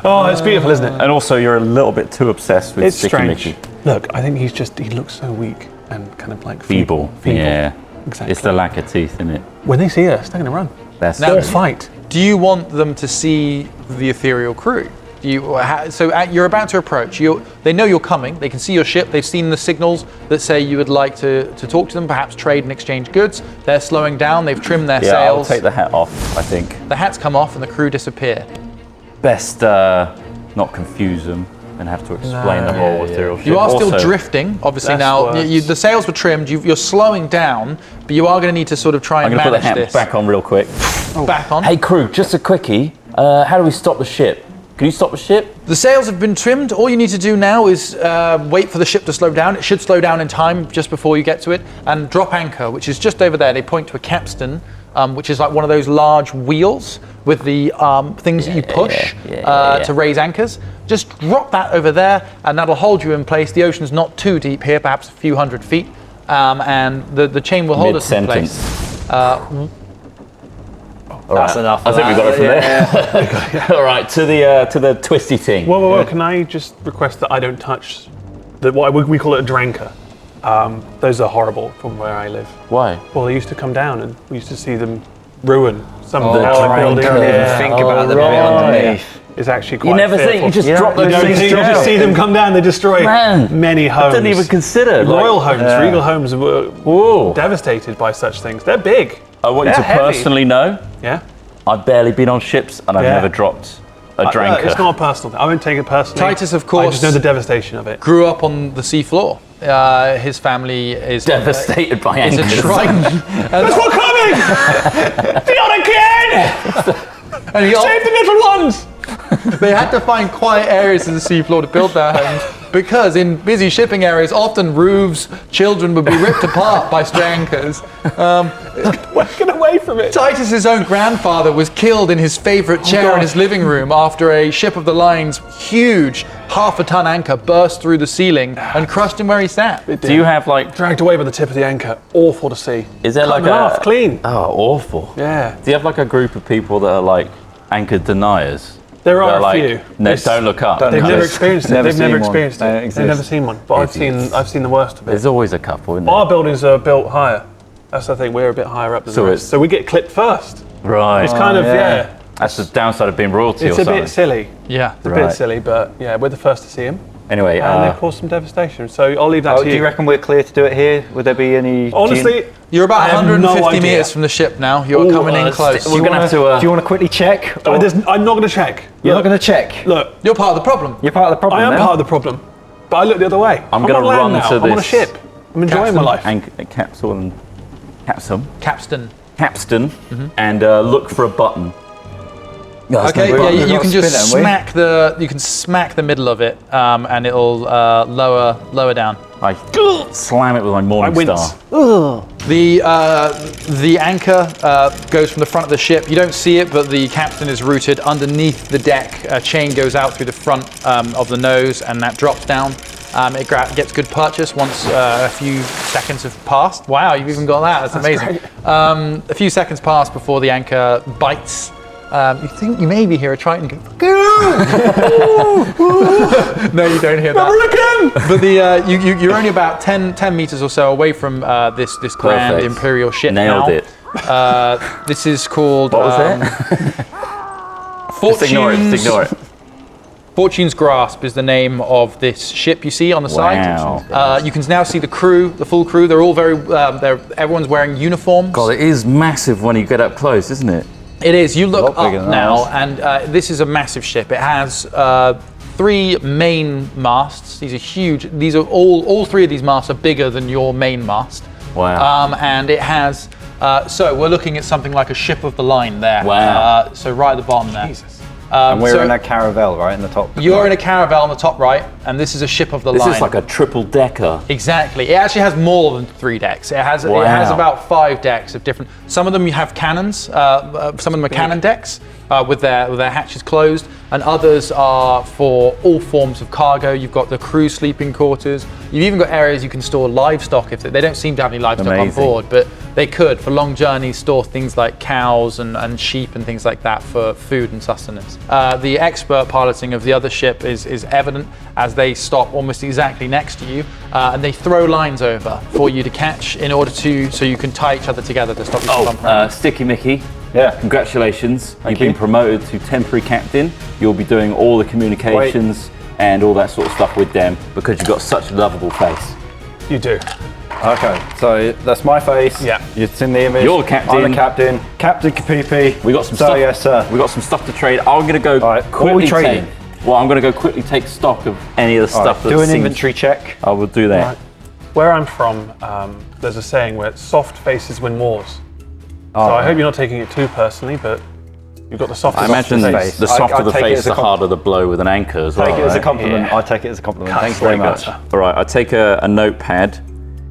Oh, it's beautiful, isn't it? And also, you're a little bit too obsessed with It's Sticky strange. Mickey. Look, I think he looks so weak and kind of like Feeble. Yeah. Exactly. It's the lack of teeth, isn't it? When they see us, they're going to run. That's Now- Or true. fight. Do you want them to see the ethereal crew? You're about to approach. They know you're coming. They can see your ship. They've seen the signals that say you would like to talk to them, perhaps trade and exchange goods. They're slowing down. They've trimmed their Yeah, I'll sails. take the hat off, I think. The hats come off and the crew disappear. Best not confuse them and have to explain the whole ethereal ship. You are still Also, drifting, obviously. That's Now worse. the sails were trimmed. You're slowing down, but you are going to need to sort of try I'm and going to put the manage hat this. back on real quick. Back on. Hey, crew, just a quickie. How do we stop the ship? Can you stop the ship? The sails have been trimmed. All you need to do now is wait for the ship to slow down. It should slow down in time just before you get to it, and drop anchor, which is just over there. They point to a capstan, which is like one of those large wheels with the things that you push to raise anchors. Just drop that over there, and that'll hold you in place. The ocean's not too deep here, perhaps a few hundred feet, and the chain will hold us in place. That's enough. I think we got it from there. All right, to the twisty thing. Whoa. Can I just request that I don't touch what we call it a dranker? Those are horrible from where I live. Why? Well, they used to come down and we used to see them ruin some of The the building. don't even think about the bit underneath. It's actually quite You never fearful. think, you just drop You those don't things see- you down. just see them come down, they destroy many homes. I didn't even consider. Royal homes, regal homes were devastated by such things. They're big. I want you They're to heavy. personally know, Yeah? I've barely been on ships and I've Yeah. never dropped a dranker. It's not a personal thing. I won't take it personally. Titus, of I course, just know the devastation of it. grew up on the seafloor. His family is Devastated by is a anchors. Triton. There's one coming! Not again! And he Save the little ones! They had to find quiet areas of the seafloor to build their homes because in busy shipping areas, often roofs, children would be ripped apart by strankers. Get away from it. Titus's own grandfather was killed in his favorite chair in his living room after a ship of the line's huge half-a-ton anchor burst through the ceiling and crushed him where he sat. Do you have like, Dragged away by the tip of the anchor. Awful to see. is there Cut like in half, clean. Oh, awful. Yeah. Do you have like a group of people that are like anchor deniers? There They're are a like, few. No, don't look up. They've because never experienced it. Never They've never seen one. experienced They don't it. exist. They've never seen one. But I've seen the worst of it. There's always a couple, isn't there? Our buildings are built higher. That's the thing. We're a bit higher up than So the it's- rest. So we get clipped first. Right. It's kind of yeah. That's the downside of being royalty It's or a something. bit silly. Yeah. It's a Right. bit silly, but yeah, we're the first to see him, Anyway, and they caused some devastation. So I'll leave that Oh, to do you reckon we're clear to do it here? Would there be any? Honestly, You're about I have 150 no idea. meters from the ship now. You're coming in close. we're gonna have to. do you want to quickly check? Or I'm not going to check. you're not going to check. Look, You're part of the problem. You're part of the problem. I am then? part of the problem, but I look the other way. I'm on gonna land run now. to I'm on a this ship. I'm enjoying my life. capsule and capsule. Capstan. Capstan and look for a button. Okay, We've yeah, got you to can spin just it, haven't we? smack the middle of it, and it'll lower down. I slam it with my I morning wince. star. The anchor goes from the front of the ship. You don't see it, but the capstan is routed underneath the deck. A chain goes out through the front of the nose, and that drops down. It gets good purchase once a few seconds have passed. Wow, you've even got that. That's amazing. A few seconds pass before the anchor bites. You think you maybe hear a Triton go, no, you don't hear that. But you're only about 10 meters or so away from this grand Perfect. Imperial ship Nailed now. it. This is called What was that? Just ignore it. Just ignore it. Fortune's Grasp is the name of this ship you see on the Wow. side. You can now see the crew, the full crew. They're all everyone's wearing uniforms. God, it is massive when you get up close, isn't it? It is. You look lot bigger up than now, ours. and this is a massive ship. It has 3 main masts. These are huge. These are all 3 of these masts are bigger than your main mast. Wow. And it has. So we're looking at something like a ship of the line there. Wow. So right at the bottom there. Jesus. And we're so in a caravel, right, in the top. You're in a caravel on the top right, and this is a ship of the This line. is like a triple decker. Exactly. It actually has more than 3 decks. It has Wow. about 5 decks of different. Some of them you have cannons. Some of them are cannon decks with their hatches closed, and others are for all forms of cargo. You've got the crew sleeping quarters. You've even got areas you can store livestock. If they don't seem to have any livestock on Amazing. board, but they could for long journeys store things like cows and sheep and things like that for food and sustenance. The expert piloting of the other ship is evident as they stop almost exactly next to you, and they throw lines over for you to catch in order so you can tie each other together to stop you from bumping around. Sticky Mickey. Yeah. Congratulations. You've you. been promoted to temporary captain. You'll be doing all the communications and all that sort of stuff with them because you've got such a lovable face. You do. Okay, so that's my face. Yeah. You've seen the image. You're the captain. I'm the captain. Captain Kapipi. We got some so, stuff. yes, sir. We got some stuff to trade. I'm gonna go right, what are quickly we trading? I'm gonna go quickly take stock of any of the All stuff right, that do an inventory check. I will do that. Right. Where I'm from, there's a saying where soft faces win wars. So I hope you're not taking it too personally, but you've got the softest I imagine face. the softer I the take it face, as a the harder the blow with an anchor as well. Take it as a right? compliment. Yeah. I take it as a compliment. Thanks very much. All right, I take a notepad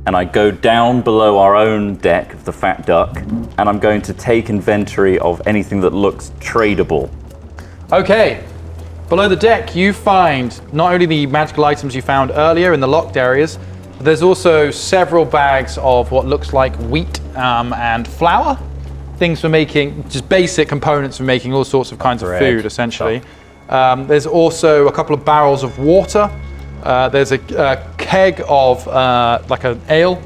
and I go down below our own deck of the Fat Duck, and I'm going to take inventory of anything that looks tradable. Okay. Below the deck, you find not only the magical items you found earlier in the locked areas, but there's also several bags of what looks like wheat and flour. things for making, just basic components for making all sorts of kinds of food, essentially. There's also a couple of barrels of water. There's a keg of like an ale,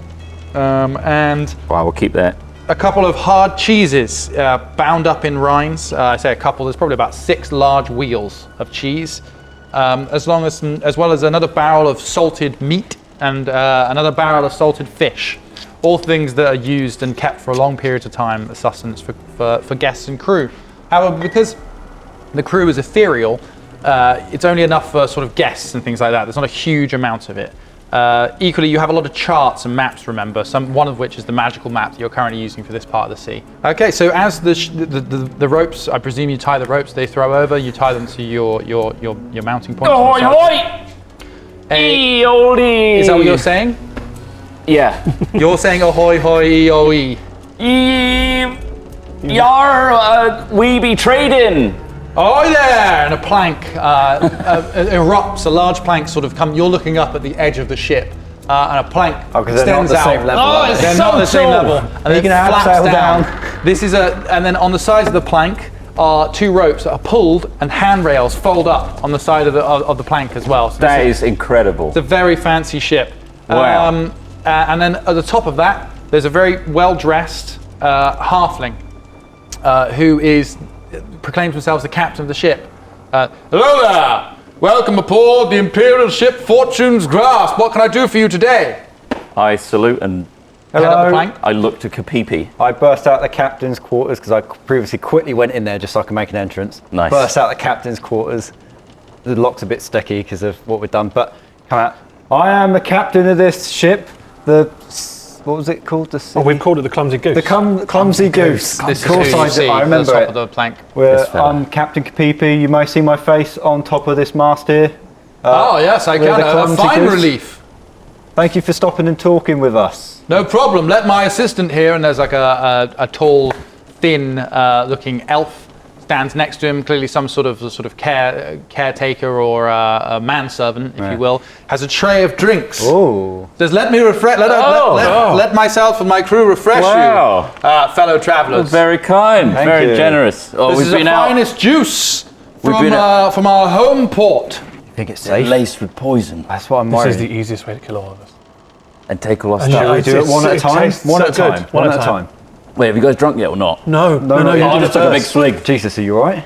and Wow, we'll keep that. a couple of hard cheeses bound up in rinds. I say a couple. There's probably about 6 large wheels of cheese, as well as another barrel of salted meat and another barrel of salted fish. All things that are used and kept for a long period of time as sustenance for guests and crew. However, because the crew is ethereal, it's only enough for sort of guests and things like that. There's not a huge amount of it. Equally, you have a lot of charts and maps, remember, one of which is the magical map that you're currently using for this part of the sea. Okay, so as the ropes, I presume you tie the ropes they throw over, you tie them to your mounting point. Ahoy, ahoy! Hey, Eoli! is that what you're saying? Yeah. You're saying ahoy, hoy, oe. Yar, we be trading. Oh there! And a plank erupts. A large plank sort of you're looking up at the edge of the ship, and a plank because they're not extends the out. same level. Oh, it's They're so not the same tall. level. And You can have flaps sail down. down. This is and then on the sides of the plank are 2 ropes that are pulled, and handrails fold up on the side of the plank as well. So That is incredible. it's a very fancy ship. Wow. And then at the top of that, there's a very well-dressed halfling who proclaims himself the captain of the ship. Hello there! Welcome aboard the Imperial ship Fortune's Grasp. What can I do for you today? I salute and Head up the Hello. plank. I look to Kapipi. I burst out the captain's quarters because I previously quickly went in there just so I could make an entrance. Nice. Burst out the captain's quarters. The lock's a bit sticky because of what we've done, but come out. I am the captain of this ship. What was it called? Oh, we've called it the Clumsy Goose. The clumsy goose. This Of course is who you I see do. I at the remember top it. of the plank. This fella. I'm Captain Kapipi. You may see my face on top of this mast here. Oh yes, I we're can. the A Clumsy fine Goose. relief. Thank you for stopping and talking with us. No problem. Let my assistant here, and there's like a tall, thin looking elf stands next to him, clearly some sort of caretaker or a manservant, if you will, has a tray of drinks. Oh. Says, let me refresh, let myself and my crew refresh Wow. you, fellow travelers. Very kind, Thank very you. generous. Oh, This is the finest juice from our home port. You think it's safe? laced with poison That's what I'm This worried. is the easiest way to kill all of us. and take all our And stuff. Shall we do it It's- one at a it time? tastes One so at a time. good. One at a time. Wait, have you guys drunk yet or not? No, you I do just the took a big first. swig. Jesus, are you alright?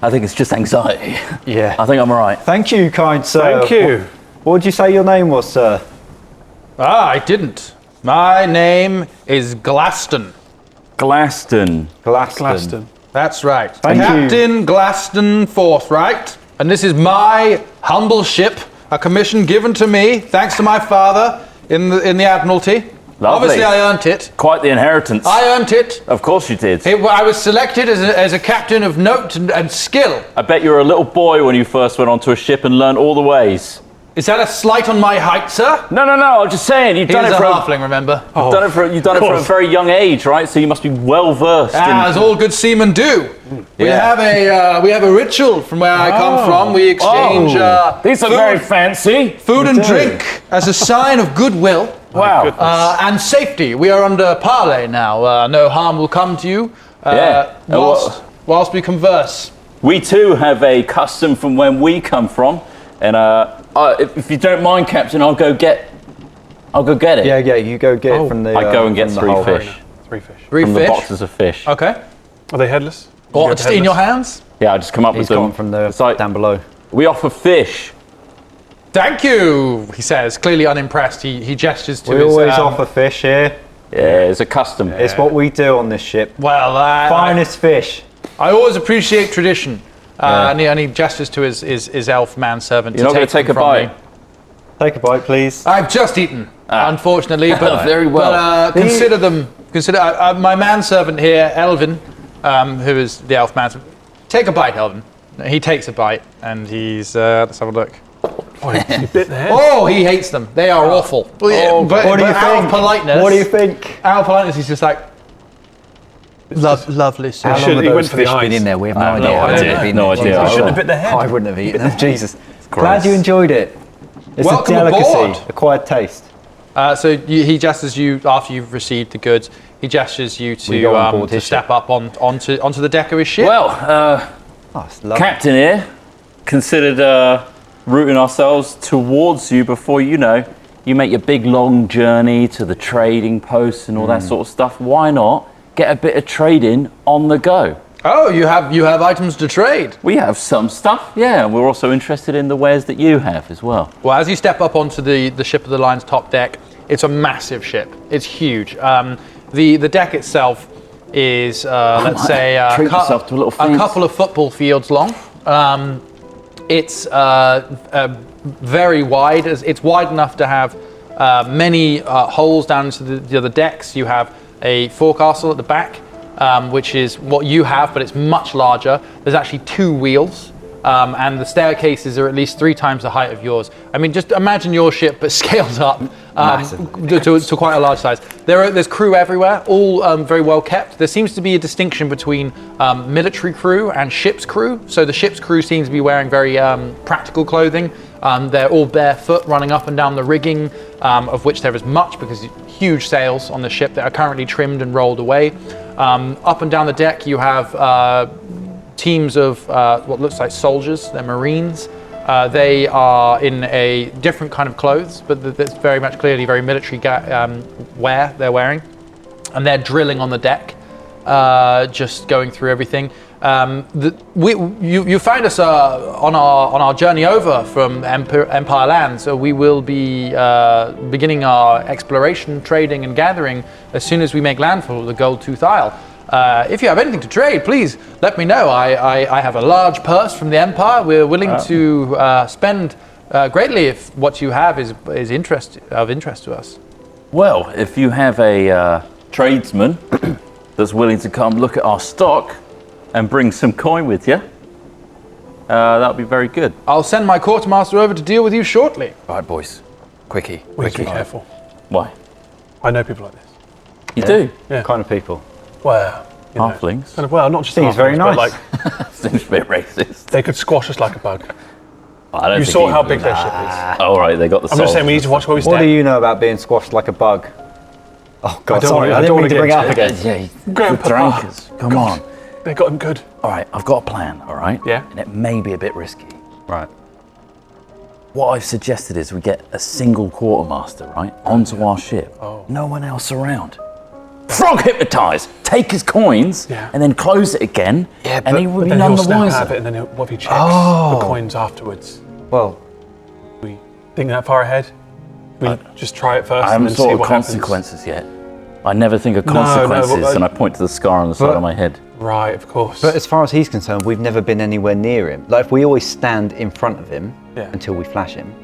I think it's just anxiety. Yeah. I think I'm alright. Thank you, kind sir. Thank you. What would you say your name was, sir? I didn't. My name is Glaston. Glaston. Glaston. That's right. Thank you. Captain Glaston Forthright. And this is my humble ship, a commission given to me, thanks to my father in the Admiralty. Lovely. Obviously, I earned it. Quite the inheritance. I earned it. Of course you did. I was selected as a captain of note and skill. I bet you were a little boy when you first went onto a ship and learned all the ways. Is that a slight on my height, sir? No, I'm just saying, you've He done was it a for halfling, remember? you've done it from a very young age, right? So you must be well versed As all good seamen do. We have a ritual from where I come from. We exchange These are very fancy. food and drink as a sign of goodwill. Wow. And safety. We are under parley now. No harm will come to you Yeah. whilst we converse. We too have a custom from when we come from, and if you don't mind, Captain, I'll go get it. Yeah, you go get it from the. I go and get from the 3 hole. fish 3 fish. Three from fish. the boxes of fish. Okay. Are they headless? Or just in your hands? Yeah, I just come up He's with them. gone from the It's like, down below. we offer fish. Thank you, he says, clearly unimpressed. He gestures to We his... always offer fish here. Yeah, it's a custom. It's what we do on this ship. Well, Finest fish. I always appreciate tradition. And he gestures to his elf manservant. You're not going to take a bite. Take a bite, please. I've just eaten, unfortunately, but Very well. But consider them. Consider my manservant here, Elvin, who is the elf manservant. Take a bite, Elvin. He takes a bite, and he's. Let's have a look. Oh, you bit the head. Oh, he hates them. They are awful. But What do you out of think? politeness. What do you think? Out of politeness, he's just like. Lovely, sir. How long have those fish been in there? We have no idea. No idea. You I shouldn't don't- have bit the head. I wouldn't have eaten them. Jesus. gross. Glad you enjoyed it. It's Welcome a delicacy, aboard. acquired taste. He gestures you after you've received the goods. He gestures you We go on board to his step ship. up onto the deck of his ship. Well, It's lovely. Captain here considered routing ourselves towards you before you make your big long journey to the trading posts and all that sort of stuff. Why not get a bit of trading on the go? Oh, you have items to trade. We have some stuff, yeah. And we're also interested in the wares that you have as well. Well, as you step up onto the ship of the line's top deck, it's a massive ship. It's huge. The deck itself is, let's say, treat yourself to a little a feast. couple of football fields long. It's very wide. It's wide enough to have many holes down into the other decks. You have a forecastle at the back, which is what you have, but it's much larger. There's actually 2 wheels, and the staircases are at least 3 times the height of yours. I mean, just imagine your ship, but scaled up to quite a large size. There's crew everywhere, all very well kept. There seems to be a distinction between military crew and ship's crew. So the ship's crew seems to be wearing very practical clothing. They're all barefoot, running up and down the rigging, of which there is much because huge sails on the ship that are currently trimmed and rolled away. Up and down the deck, you have teams of what looks like soldiers. They're Marines. They are in a different kind of clothes, but that's very much clearly very military wear they're wearing. And they're drilling on the deck, just going through everything. You found us on our journey over from Empire Land, so we will be beginning our exploration, trading, and gathering as soon as we make landfall of the Gold Tooth Isle. If you have anything to trade, please let me know. I have a large purse from the Empire. We're willing to spend greatly if what you have is of interest to us. Well, if you have a tradesman that's willing to come look at our stock and bring some coin with you, that would be very good. I'll send my quartermaster over to deal with you shortly. All right, boys. Quickie. We need to be careful. Why? I know people like this. You do? Yeah. Kind of people. Well, you know, Halflings? kind of, well, not just Seems halflings, very but nice. like Seems a bit racist. they could squash us like a bug. I don't You think saw how even- big their ship is. All right, they got the I'm just saying we need to watch where we What do step. you know about being squashed like a bug? Oh God, don't sorry, wanna- I didn't don't mean to wanna bring it get up into again. Yeah, Grandpapa. drankers. Come on. They got him good. All right, I've got a plan, all right? Yeah. And it may be a bit risky. Right. What I've suggested is we get a single quartermaster, right, onto our ship. No one else around. Frog hypnotize, take his coins, Yeah. and then close it again, and he will But be then none he'll the snap out of wiser. it, and then what if he checks the coins afterwards? Well, We think that far ahead? We just try it first I and haven't then see thought of what happens. consequences yet. I never think of No, no, consequences, but, and I point to the scar on the side of my head. Right, of course. but as far as he's concerned, we've never been anywhere near him. Like if we always stand in front of him Yeah. until we flash him.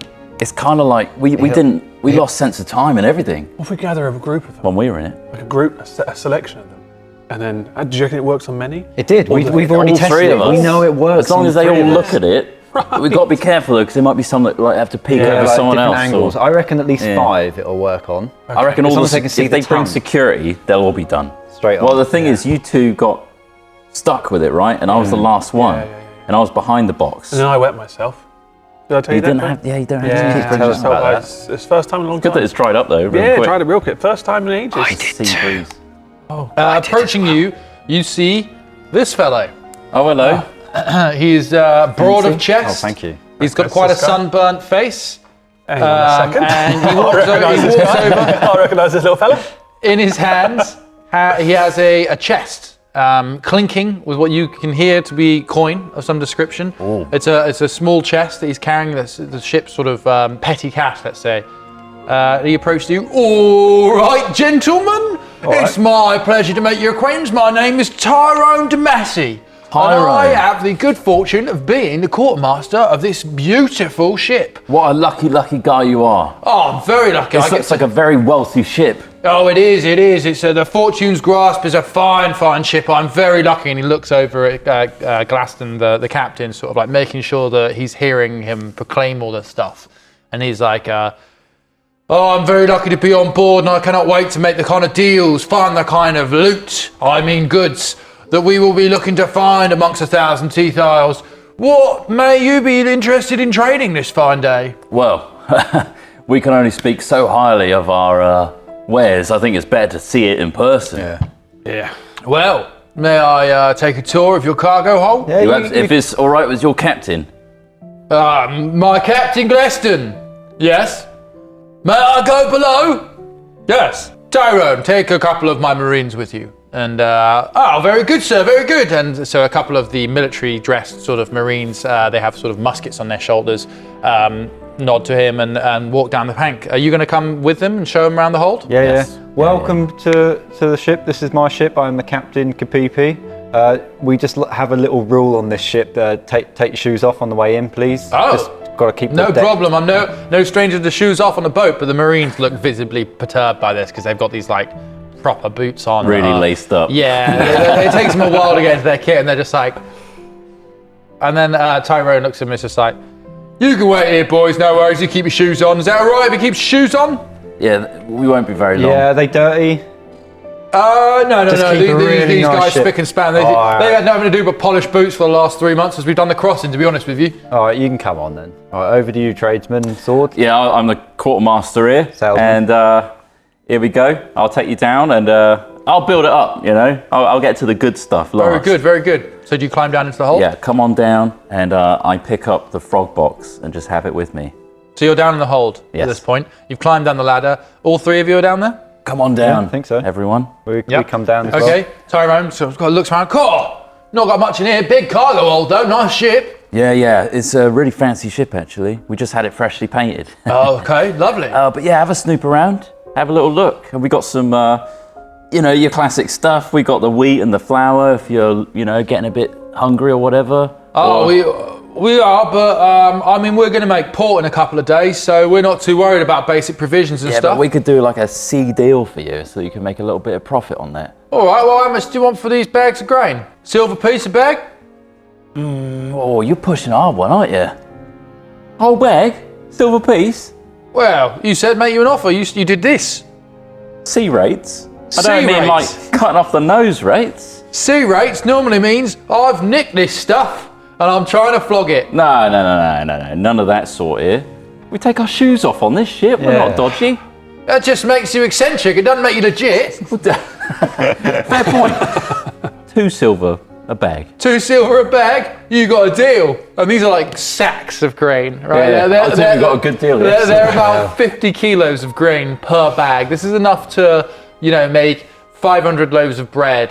It's kind of like we lost sense of time and everything What if we gather a group of them? when we were in it. Like a group, a selection of them. And then, do you reckon it works on many? It did. We've already All tested three it. of us. We know it works. As long on as they three all of look us. at it, we've got to be careful though, because there might be some that like have to peek Yeah, over like someone different else. angles. Or, I reckon at least Yeah. 5 it'll work on. I reckon As all long the as they can see if the they bring tongue. security, they'll all be done. Straight on. Well, the thing is, you two got stuck with it, right? And I was the last one, yeah. and I was behind the box. And then I wet myself. Did I tell you, You that? didn't Brett? have, you don't have Yeah, to keep bringing I it just up. felt like it's first time in a long Good time. that it's dried up though. Really Yeah, quick. tried it real quick. First time in ages. Sea breeze. Approaching you, you see this fellow. Oh, hello. He's broad of chest. Oh, thank you. He's got That's quite a this guy. sunburnt face. Hang on a second. And he walks over. I recognise this little fella. In his hands, he has a chest clinking with what you can hear to be coin of some description. It's a small chest that he's carrying. The ship's sort of petty cash, let's say. He approached you. All right, gentlemen. It's my pleasure to make your acquaintance. My name is Tyrone Demassey. And I Tyrone. have the good fortune of being the quartermaster of this beautiful ship. What a lucky guy you are. Oh, I'm very lucky. This looks like a very wealthy ship. Oh, it is. It's the Fortune's Grasp is a fine ship. I'm very lucky. And he looks over at Glaston, the captain, sort of like making sure that he's hearing him proclaim all this stuff. And he's like, oh, I'm very lucky to be on board, and I cannot wait to make the kind of deals, find the kind of loot, goods, that we will be looking to find amongst 1,000 teeth isles. What may you be interested in trading this fine day? Well, we can only speak so highly of our wares. I think it's better to see it in person. Yeah. Well, may I take a tour of your cargo hold? Yeah, If it's all right with your captain. My Captain Gleston. Yes. May I go below? Yes. Tyrone, take a couple of my Marines with you. And, very good, sir, very good. And so a couple of the military dressed sort of Marines, they have sort of muskets on their shoulders, nod to him and walk down the plank. Are you going to come with them and show them around the hold? Yeah. Welcome to the ship. This is my ship. I'm the captain, Kapipi. We just have a little rule on this ship. Take your shoes off on the way in, please. Oh. Just got to keep the No deck- problem. I'm no stranger to shoes off on a boat, but the Marines look visibly perturbed by this because they've got these like proper boots on. Really laced up. Yeah, it takes them a while to get into their kit, and they're just like. And then Tyrone looks at me, just like, "You can wait here, boys. No worries. You keep your shoes on. Is that all right if you keep your shoes on?" Yeah, we won't be very long. Yeah, are they dirty? No. Just keep a really These nice guys ship. spick and span. They Alright. had nothing to do but polish boots for the last 3 months as we've done the crossing. To be honest with you. All right, you can come on then. All right, over to you, tradesman. Sword. Yeah, I'm the quartermaster here. Salesman. And here we go. I'll take you down and I'll build it up, you know. I'll get to the good stuff last. Very good, very good. So do you climb down into the hold? Yeah, come on down and I pick up the frog box and just have it with me. So you're down in the hold at Yes. this point. You've climbed down the ladder. All three of you are down there? Come on down. I think so. Everyone. We Yep. come down as well. Okay, Tyrone sort of looks around. Cool. Not got much in here. Big cargo hold though. Nice ship. Yeah. It's a really fancy ship actually. We just had it freshly painted. Oh, okay, lovely. But yeah, have a snoop around. Have a little look. And we got some, your classic stuff. We got the wheat and the flour if you're, getting a bit hungry or whatever. Oh, we are, but we're going to make port in a couple of days, so we're not too worried about basic provisions and Yeah, stuff. but we could do like a C deal for you so you can make a little bit of profit on that. All right. Well, how much do you want for these bags of grain? Silver piece a bag? Oh, you're pushing a hard one, aren't you? Whole bag? Silver piece? Well, you said make you an offer. You did this. C rates? I C don't mean rates. like cutting off the nose rates. C rates normally means I've nicked this stuff and I'm trying to flog it. No. None of that sort here. We take our shoes off on this ship. We're Yeah. not dodgy. That just makes you eccentric. It doesn't make you legit. Fair point. 2 silver a bag. 2 silver a bag, you got a deal. And these are like sacks of grain, right? Yeah, I think we got a good deal here. They're about 50 kilos of grain per bag. This is enough to, make 500 loaves of bread.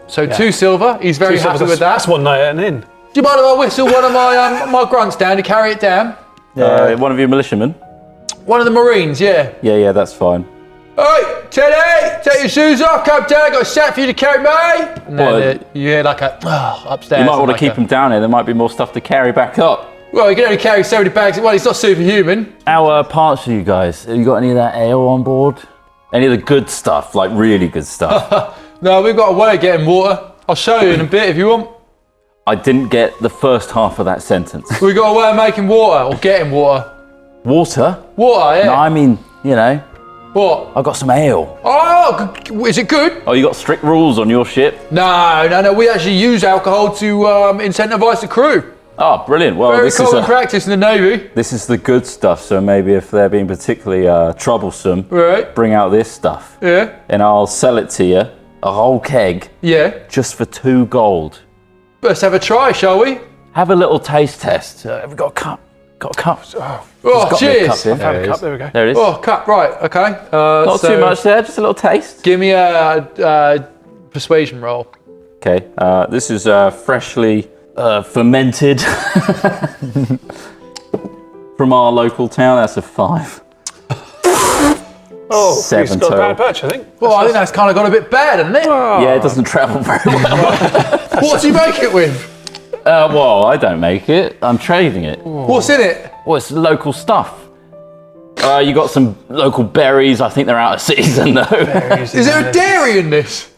So 2 silver, he's very happy with that. That's one night at an inn. Do you mind if I whistle one of my grunts down to carry it down? One of you militiamen? One of the Marines, yeah. Yeah, that's fine. Hey, Teddy, take your shoes off, come down. I got a sack for you to carry, mate. And then you hear like a upstairs. You might want to like keep them down here. There might be more stuff to carry back up. Well, you can only carry so many bags. Well, it's not superhuman. How parts are you guys? Have you got any of that ale on board? Any of the good stuff, like really good stuff? No, we've got a way of getting water. I'll show you in a bit if you want. I didn't get the first half of that sentence. We've got a way of making water or getting water. Water? Water, yeah. No, I mean, What? I got some ale. Oh, is it good? Oh, you got strict rules on your ship? No. We actually use alcohol to incentivize the crew. Oh, brilliant. Well, Very common practice in the Navy. this is the good stuff. So maybe if they're being particularly troublesome, Right. bring out this stuff. Yeah. And I'll sell it to you, a whole keg, Yeah. just for 2 gold. Let's have a try, shall we? Have a little taste test. Have we got a cup? Got a cup? Oh, got me a cheers. cup here. Have a cup, there we go. There it is. Oh, cup, right, okay. Not too much there, just a little taste. Give me a persuasion roll. Okay, this is freshly fermented from our local town. That's a 5. Oh, 7 he's got a bad total. perch, I think. Well, I think that's kind of got a bit bad, hasn't it? Yeah, it doesn't travel very well. What do you make it with? Well, I don't make it. I'm trading it. What's in it? Well, it's local stuff. You got some local berries. I think they're out of season though. Is there a dairy in this?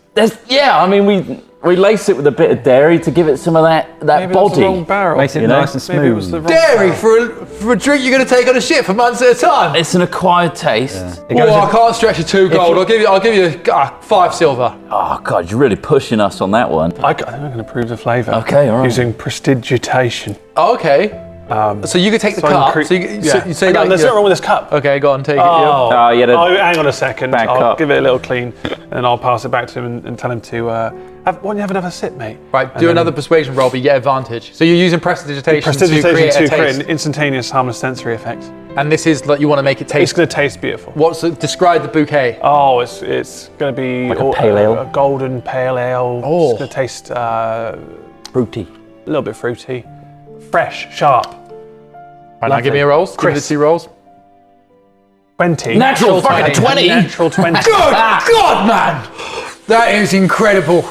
We lace it with a bit of dairy to give it some of that Maybe that's the wrong body. barrel. Makes it You know? nice and Maybe it was smooth. the wrong Dairy barrel. for a drink you're going to take on a ship for months at a time? It's an acquired taste. It goes Well, in- I can't stretch you 2 gold. I'll give you 5 silver. Oh God, you're really pushing us on that one. I think I'm going to prove the flavour. Okay, all right. Using prestidigitation. Oh, okay. So you could take the So I can cup. cre- So you say Hang on, like, there's nothing wrong with this cup. Okay, go on, take it. Oh, Oh, hang on a second. back I'll up. give it a little clean, and I'll pass it back to him and tell him to. Why don't you have another sip, mate? Right, do another persuasion roll, but you get advantage. So you're using prestidigitation to create a Prestidigitation to create taste. an instantaneous harmless sensory effect. And this is like you want to make it It's taste. going to taste beautiful. Describe the bouquet? Oh, it's going to be Like a pale ale? a golden pale ale. Oh. It's going to taste a Fruity. little bit fruity, fresh, sharp. Right, now give me a rolls. Give me the Crisp. 2 rolls. 20. Natural fucking 20. Natural 20. Good God, man! That is incredible.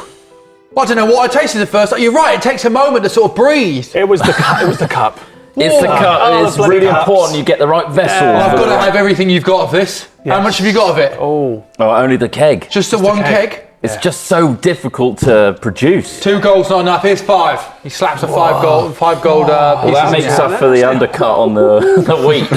I don't know what I tasted at first. You're right, it takes a moment to sort of breathe. It was the cup. It was the cup. It's the cup. Oh, It's the bloody really cups. important you get the right vessel. I've got to have everything you've got of this. How Yes. much have you got of it? Oh, Oh, only the keg. Just the one keg. keg? It's just so difficult to produce. 2 gold's not enough. Here's 5. He slaps a 5 gold Well, pieces. that makes up for the undercut on the wheat.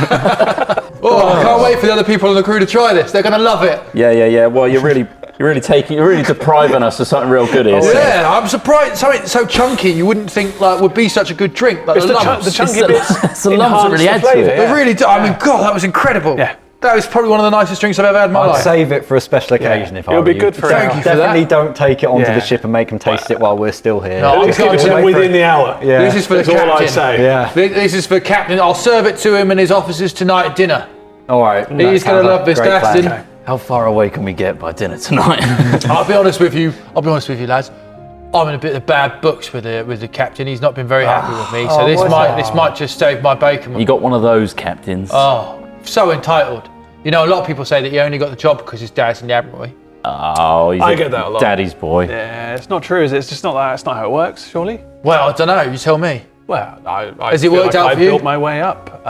Oh, I can't wait for the other people on the crew to try this. They're going to love it. Yeah. Well, you're really depriving us of something real good here. Yeah, I'm surprised. Something so chunky you wouldn't think like would be such a good drink. Like it's the, lumps. the chunky It's the- bits. it's the lumps that enhance really the add to flavour, it. They yeah. really do. I mean, God, that was incredible. Yeah. That was probably one of the nicest drinks I've ever had in my I'd life. save it for a special occasion if I It'll were be you. good for Thank an you for Definitely that. don't take it onto Yeah. the ship and make them taste it while we're still here. No, Let's give it to him within the hour. Yeah. This is for the That's all captain. I say. Yeah. This is for captain. I'll serve it to him and his officers tonight at dinner. All right. He's going to love this, Dastin. Okay. How far away can we get by dinner tonight? I'll be honest with you, lads. I'm in a bit of bad books with the captain. He's not been very happy with me, so this might just save my bacon. You got one of those captains. Oh, so entitled. You know, a lot of people say that he only got the job because his dad's in the admiralty. Oh, he's I get that a lot. daddy's boy. Yeah, it's not true, is it? It's just not that. It's not how it works, surely. Well, I don't know. You tell me. Well, I Has it feel worked like out I for you? built my way up.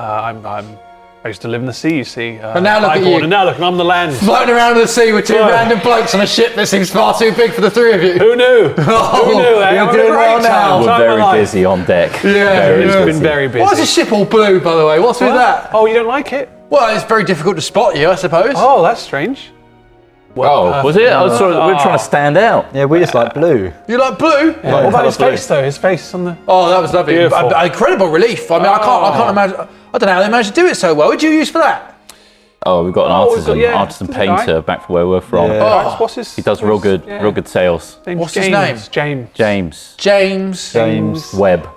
I used to live in the sea, you see. But now look at you. And now look, I'm the land. Floating around in the sea with 2 Right. random blokes on a ship that seems far too big for the 3 of you. Who knew? Oh, Who knew? Eh? you're I'm having doing a well great now. time. We're Time of very my life. busy on deck. Yeah, very It's busy. been very busy. Why is the ship all blue, by the way? What's with that? Oh, you don't like it? Well, it's very difficult to spot you, I suppose. Oh, that's strange. Oh, was it? I was sort of, we're trying to stand out. Yeah, we just like blue. You like blue? What about his face, though? His face on the... Oh, that was lovely. Beautiful. Incredible relief. I mean, I can't imagine. I don't know how they managed to do it so well. What did you use for that? Oh, we've got an Oh, we've got- yeah, artisan it's painter alright. back from where we're from. Yeah. What's his... He does real good sales. What's his name? James. James James Webb.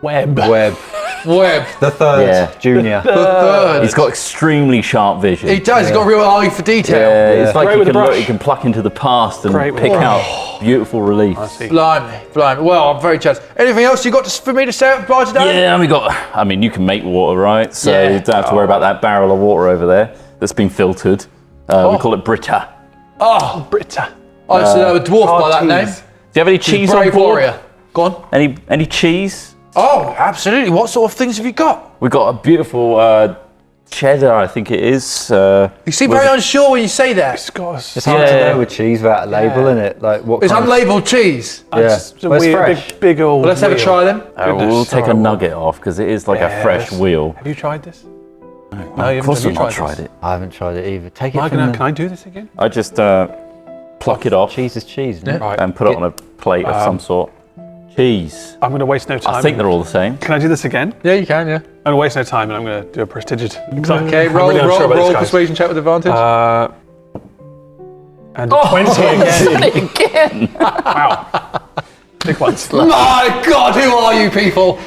Webb. Webb. Webb. The third. Yeah. Junior. The third. He's got extremely sharp vision. He does. He's got a real eye for detail. Yeah, it's like Great he with the can, look, brush. he can pluck into the past and Great with pick the out beautiful reliefs. Blimey. Well, I'm very jealous. Anything else you got for me to say by today? Yeah, I mean, you can make water, right? So Yeah. you don't have to worry about that barrel of water over there that's been filtered. We call it Brita. Oh, Britta. I used to know a dwarf by that Cheese. name. Do you have any cheese on Brave board? warrior. Go on. Any cheese? Oh, absolutely. What sort of things have you got? We've got a beautiful cheddar, I think it is. You seem very unsure when you say that. It's got a... It's hard to Yeah. know with cheese without a label, isn't it? Like what? It's kind of- unlabeled cheese. Yeah. It's a Well, it's weird, fresh. big old Well, let's have a wheel. try then. we'll take a sorry. nugget off because it is like a fresh Yes. wheel. Have you tried this? No, you Of haven't. course Have I've you not tried tried this? it. I haven't tried it either. Take Am it I from gonna, the... can I do this again? I just pluck it off Cheese is cheese, isn't it? Right. and put it on a plate of some sort. Cheese. I'm going to waste no time. I think they're all the same. Can I do this again? Yeah, you can, yeah. I'm going to waste no time and I'm going to do a prestigious... Okay, roll persuasion check with advantage. And 20 again. Again. Wow. Big ones. My God, who are you people?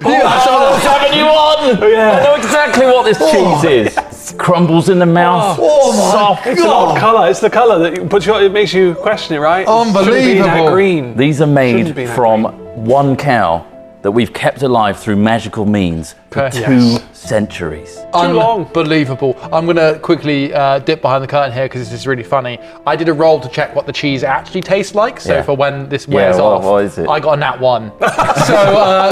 What's happening, you on? yeah. I know exactly what this cheese is. It crumbles in the mouth. Oh my Soft. It's an odd colour. It's the colour that puts you, it makes you question it, right? It shouldn't be Unbelievable. that green. These are Shouldn't be made that from one cow that we've kept alive through magical means for Okay. 2 centuries. long. Unbelievable. I'm going to quickly dip behind the curtain here because this is really funny. I did a roll to check what the cheese actually tastes like. So Yeah. for when this wears off, what is it? I got a nat 1.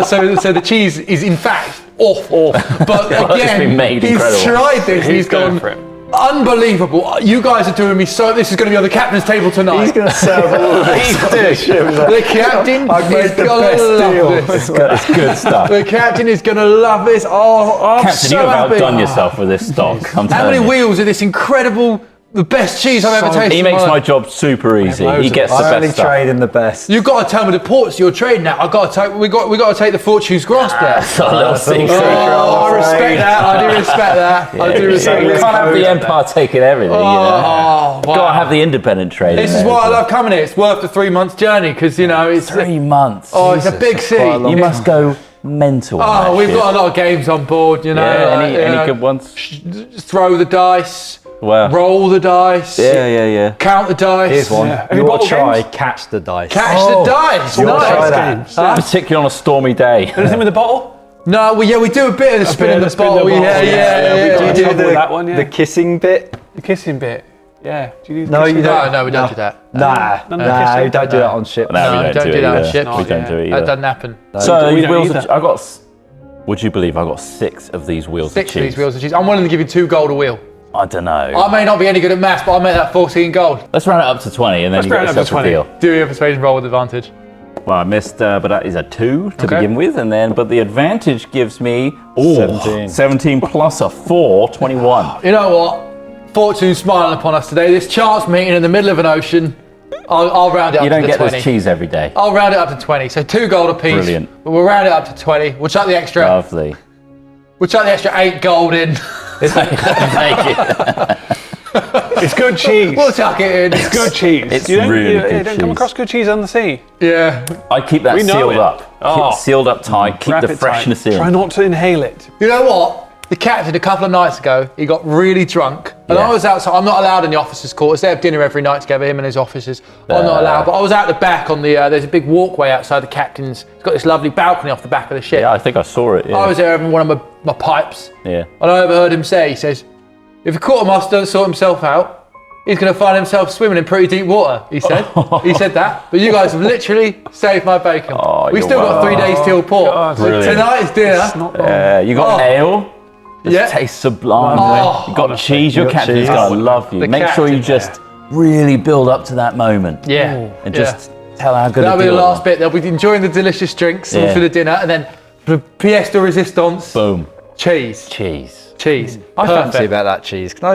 so the cheese is in fact awful. But it's again, been made he's incredible. tried this. He's going gone for it. unbelievable. You guys are doing me so. This is going to be on the captain's table tonight. He's going to serve all of this on the ship. The captain I've made is the going to best love deal. this. It's good stuff. The captain is going to love this. Oh, I'm Captain, so you have happy. outdone yourself with this stock. I'm How telling many you. wheels are this incredible The best cheese I've ever tasted. He makes my job super easy. He gets the I only best stuff. trade in the best. You've got to tell me the ports you're trading at. We got to take the Fortune's grasp there. That's a little secret. Oh, I respect that. I do respect that. I do respect You that. can't have the Empire taking everything. You know? Oh, Got to have the independent trade. This is why I love coming here. It's worth the 3 months journey because it's 3 months. Oh, it's a big city. You must go mental. on that We've shit. got a lot of games on board. Yeah, any good ones? Throw the dice. Wow. Roll the dice. Yeah. Count the dice. Here's one. Yeah. Have you You bottle ought to try games? catch the dice. Catch the dice. You ought to try Nice. that. Particularly on a stormy day. Anything with the bottle? No, we do a bit of the spin in the bottle. Yeah. We do do the- that one, The kissing bit. the kissing bit. Yeah. Do you do the No, kissing you bit? don't. No, we don't do that. Nah, None of the kissing? you don't do that on ship. No, we don't do that on either. ships. We don't do it That either. doesn't happen. So we these don't wheels, either. I got. Would you believe I got 6 of these wheels 6 of of cheese? these wheels of cheese. I'm willing to give you 2 gold a wheel. I don't know. I may not be any good at maths, but I'll make that 14 gold. Let's round it up to 20, and then you round get it up to yourself a 20. deal. Do your persuasion roll with advantage. Well, I missed, but that is a 2 to Okay. begin with, and then but the advantage gives me 17. 17 plus a 4, 21. You know what? Fortune's smiling upon us today. This chance meeting in the middle of an ocean. I'll round it up You to don't the get 20. this cheese every day. I'll round it up to 20. So 2 gold apiece. Brilliant. But we'll round it up to 20. We'll chuck the extra. Lovely. We'll chuck the extra 8 gold in. Thank you. It's good cheese. We'll chuck it in. It's good cheese. It's you don't, really you, good you don't come cheese. across good cheese on the sea. Yeah. I keep that We know sealed it. up. Keep Oh. it sealed up tight. Keep Wrap the it tight. freshness in. Try not to inhale it. You know what? The captain, a couple of nights ago, he got really drunk. And Yeah. I was outside. I'm not allowed in the officers' quarters. They have dinner every night together, him and his officers. I'm not allowed. But I was out the back on the, there's a big walkway outside the captain's. It's got this lovely balcony off the back of the ship. Yeah, I think I saw it. Yeah. I was there having one of my pipes. yeah. And I overheard him say, he says, if a quartermaster doesn't sort himself out, he's going to find himself swimming in pretty deep water, he said. He said that. But you guys have literally saved my bacon. Oh, We've you're still got welcome. 3 days till port. God. So Brilliant. tonight is dinner. Not wrong. You got Oh. ale. It Yeah. tastes sublime. Oh. You got cheese. Your You got captain's cheese. gonna love you. The Make sure you captain, just really build up to that moment. Yeah. And yeah. just tell how good That'll a be the deal it last was. bit. They'll be enjoying the delicious drinks Yeah. for the dinner. And then the pièce de résistance, Boom. cheese. Cheese. Cheese. I fancy Perfect. about that cheese. Can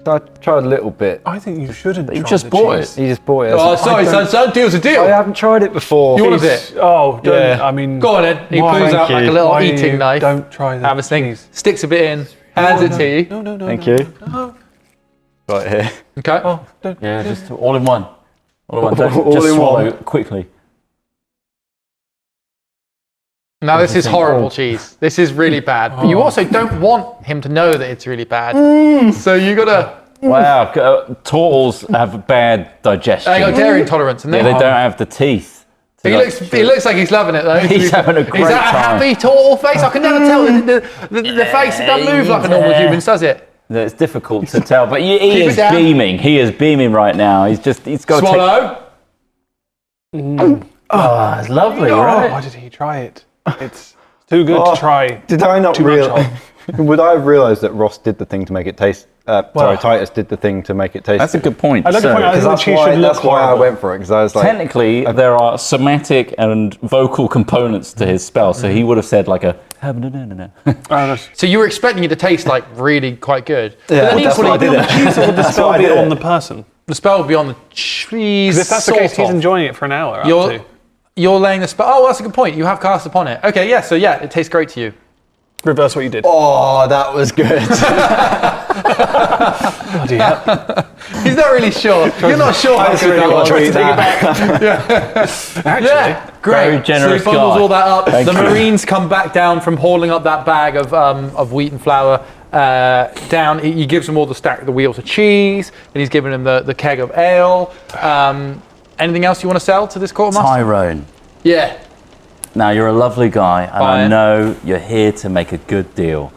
I try a little bit? I think you shouldn't. You try just the bought cheese. You just bought it. Oh, sorry, son. Deal's a deal. I haven't tried it before. You want a bit? Oh, don't. Yeah. I mean, Go on then. He Why? pulls out Thank like you. a little why eating you knife. Don't try the Have a thing. cheese. Sticks a bit in. Hands it to you. No. Thank you. No. Right here. Okay. Oh, don't. Yeah, just all in one. All in one. Don't All just in swallow one. it quickly. Now this is horrible cheese. This is really bad. But you also don't want him to know that it's really bad. So you gotta. Wow, turtles have bad digestion. They got dairy intolerance, and Yeah, they don't have the teeth. to He like- looks like he's loving it though. He's having a great Is that a time. happy turtle face? I can never tell. The face it doesn't move like a normal Yeah. human's, does it? It's difficult to tell, but he Keep it is down. beaming. He is beaming right now. He's got to Swallow. Oh, it's lovely, Oh, right? why did he try it? It's too good to try. Did I not Too much realize? Would I have realised that Ross did the thing to make it taste? Sorry, Titus did the thing to make it taste. That's a good point. I'd like to point out Because the that's cheese why, should look that's why I horrible. went for it. Because I was like, Technically, there are somatic and vocal components to his spell, so he would have said like a. Oh, that's- So you were expecting it to taste like really quite good. But Yeah, then that's equally, why I did it. cheese or would the spell I be did on it. the person? the spell would be on the cheese. Because if that's the sort case, he's of. enjoying it for an hour. Up You're, to. you're laying the spell. Oh, that's a good point. You have cast upon it. Okay, yeah. So yeah, it tastes great to you. Reverse what you did. oh, that was good. Bloody hell. He's not really sure. You're not sure how good that was. Treat that. Yeah, great. Very generous so he bundles guy. all that up. Thank the you. Marines come back down from hauling up that bag of wheat and flour down. He gives them all the wheels of cheese, and he's giving them the keg of ale. Anything else you want to sell to this quartermaster? Tyrone. Yeah. Now, you're a lovely guy, and I Fine. know you're here to make a good deal.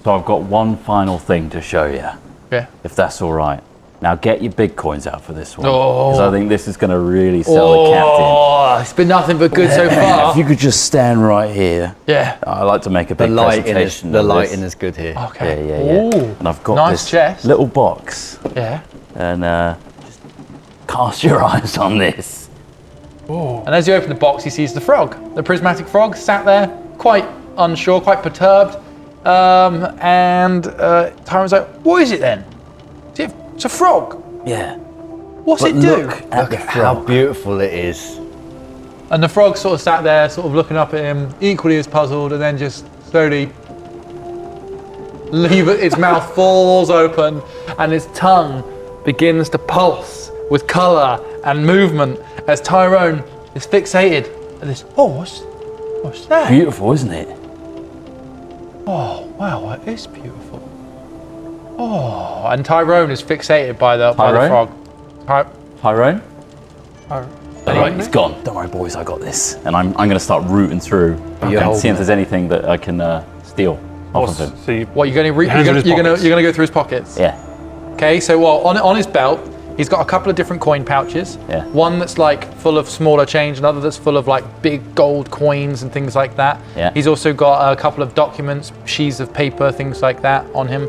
So I've got one final thing to show you, Yeah. if that's all right. Now, get your big coins out for this one. Oh. Because I think this is going to really sell the captain. Oh, it's been nothing but good so far. If you could just stand right here. Yeah. I like to make a The big lighting is presentation the of this. lighting is good here. Okay. Yeah. Ooh. And I've got Nice this chest. little box. Yeah. And just cast your eyes on this. And as you open the box, he sees the frog, the prismatic frog, sat there, quite unsure, quite perturbed. And Tyron's like, "What is it then? Is it It's a frog. Yeah. What's But it do? look at the How frog. beautiful it is. And the frog sort of sat there, sort of looking up at him, equally as puzzled, and then just slowly its mouth falls open, and its tongue begins to pulse with colour and movement as Tyrone is fixated at this. Oh, what's that? Beautiful, isn't it? Oh, wow, it is beautiful. Oh, and Tyrone is fixated by the frog. Tyrone? Oh, Anyway, it's gone. Don't worry, boys, I got this. And I'm going to start rooting through and holding see if there's anything that I can steal off of him. so you, What, you're going hands in his to pockets. go through his pockets? Yeah. Okay, so well, on his belt, he's got a couple of different coin pouches. Yeah. One that's like full of smaller change, another that's full of like big gold coins and things like that. Yeah. He's also got a couple of documents, sheets of paper, things like that on him.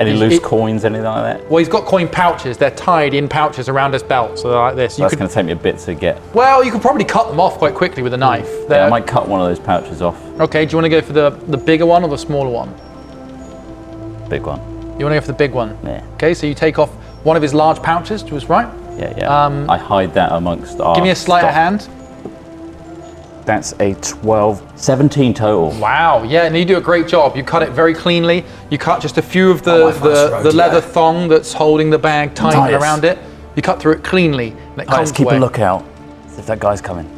Any loose coins, anything like that? Well, he's got coin pouches. They're tied in pouches around his belt, so they're like this. That's going to take me a bit to get. Well, you could probably cut them off quite quickly with a knife. Yeah, I might cut one of those pouches off. Okay, do you want to go for the bigger one or the smaller one? Big one. You want to go for the big one? Yeah. Okay, so you take off one of his large pouches to his right. Yeah. I hide that amongst our. Give me a sleight of stock. hand. That's a 12, 17 total. Wow, yeah, and you do a great job. You cut it very cleanly. You cut just a few of my first the road, leather yeah. thong that's holding the bag tight Titus. around it. You cut through it cleanly, and it Let's comes keep away. a lookout. See if that guy's coming.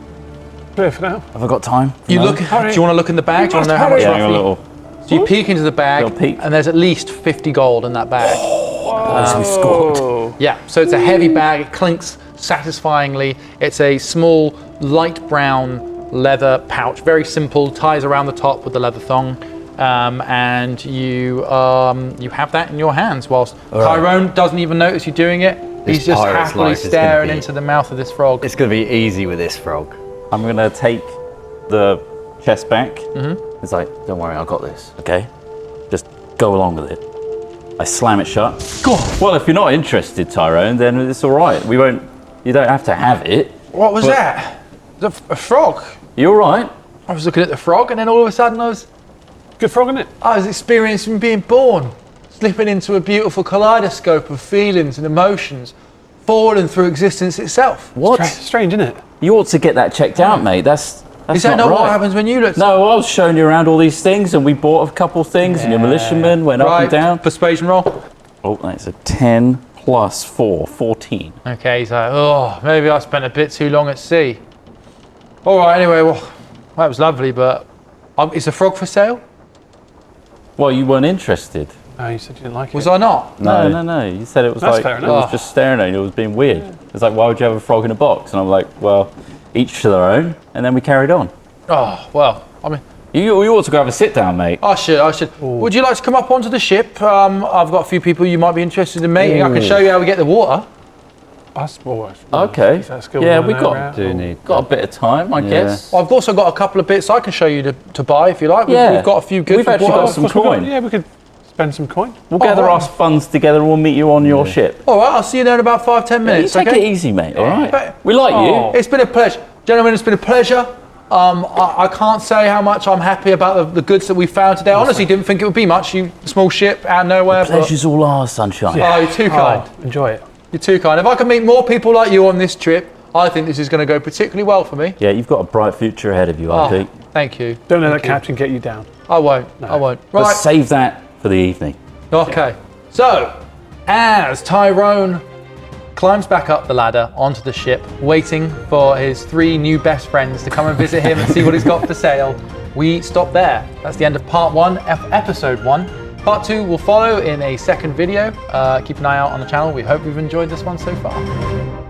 clear for now. Have I got time? You No? look. Do you want to look in the bag? Do you want to know how much Yeah, hang on a roughly? little. So you peek into the bag, Little peek. and there's at least 50 gold in that bag. As we scored. Oh, Yeah, so it's a heavy bag. It clinks satisfyingly. It's a small, light brown leather pouch, very simple, ties around the top with the leather thong, and you have that in your hands. Whilst Tyrone doesn't even notice you doing it. This He's just pirate's happily life is gonna staring be- into the mouth of this frog. It's going to be easy with this frog. I'm going to take the chest back. It's like, don't worry, I got this, okay? Just go along with it. I slam it shut. Go on. Well, if you're not interested, Tyrone, then it's all right. You don't have to have it. What was that? A frog. You all right? I was looking at the frog, and then all of a sudden good frog, isn't it? I was experiencing being born, slipping into a beautiful kaleidoscope of feelings and emotions, falling through existence itself. What? Strange, isn't it? You ought to get that checked out, mate. That's Is that not not right. what happens when you look? No, I was showing you around all these things, and we bought a couple things, and your militiamen went up Right, and down. persuasion roll. Oh, that's a 10 plus 4, 14. Okay, he's like, oh, maybe I spent a bit too long at sea. All right, anyway, well, that was lovely, but is the frog for sale? Well, you weren't interested. Oh, you said you didn't like it. Was I not? No. You said it was That's like fair it enough. was just staring at you. It was being weird. It's like, why would you have a frog in a box? And I'm like, well, each to their own. And then we carried on. Oh, well, I mean, You ought to go have a sit down, mate. I should. Would you like to come up onto the ship? I've got a few people you might be interested in meeting. I can show you how we get the water. That's always. Okay. Is that a skill Yeah, one we now, got right? Do need. a bit of time, I guess. I've also got a couple of bits I can show you to buy if you like. Yeah. We've got a few good. We've actually got some Of course we coin. Yeah, we could spend some coin. We'll gather right. our funds together and we'll meet you on your ship. All right, I'll see you there in about 5-10 You minutes. take okay? it easy, mate, all right? But- We like Oh. you. It's been a pleasure, gentlemen. It's been a pleasure. I can't say how much I'm happy about the goods that we found today. I honestly didn't think it would be much. Small ship out of nowhere. but- Pleasure's all ours, sunshine. Oh, you're too kind. Enjoy it. You're too kind. If I can meet more people like you on this trip, I think this is going to go particularly well for me. Yeah, you've got a bright future ahead of you, Oh, I think. thank you. Don't let that Thank you. captain get you down. I won't. I won't. But Right. save that for the evening. Okay. So, as Tyrone climbs back up the ladder onto the ship, waiting for his 3 new best friends to come and visit him and see what he's got for sale, we stop there. That's the end of part 1, episode 1. Part 2 will follow in a second video. Keep an eye out on the channel. We hope you've enjoyed this one so far.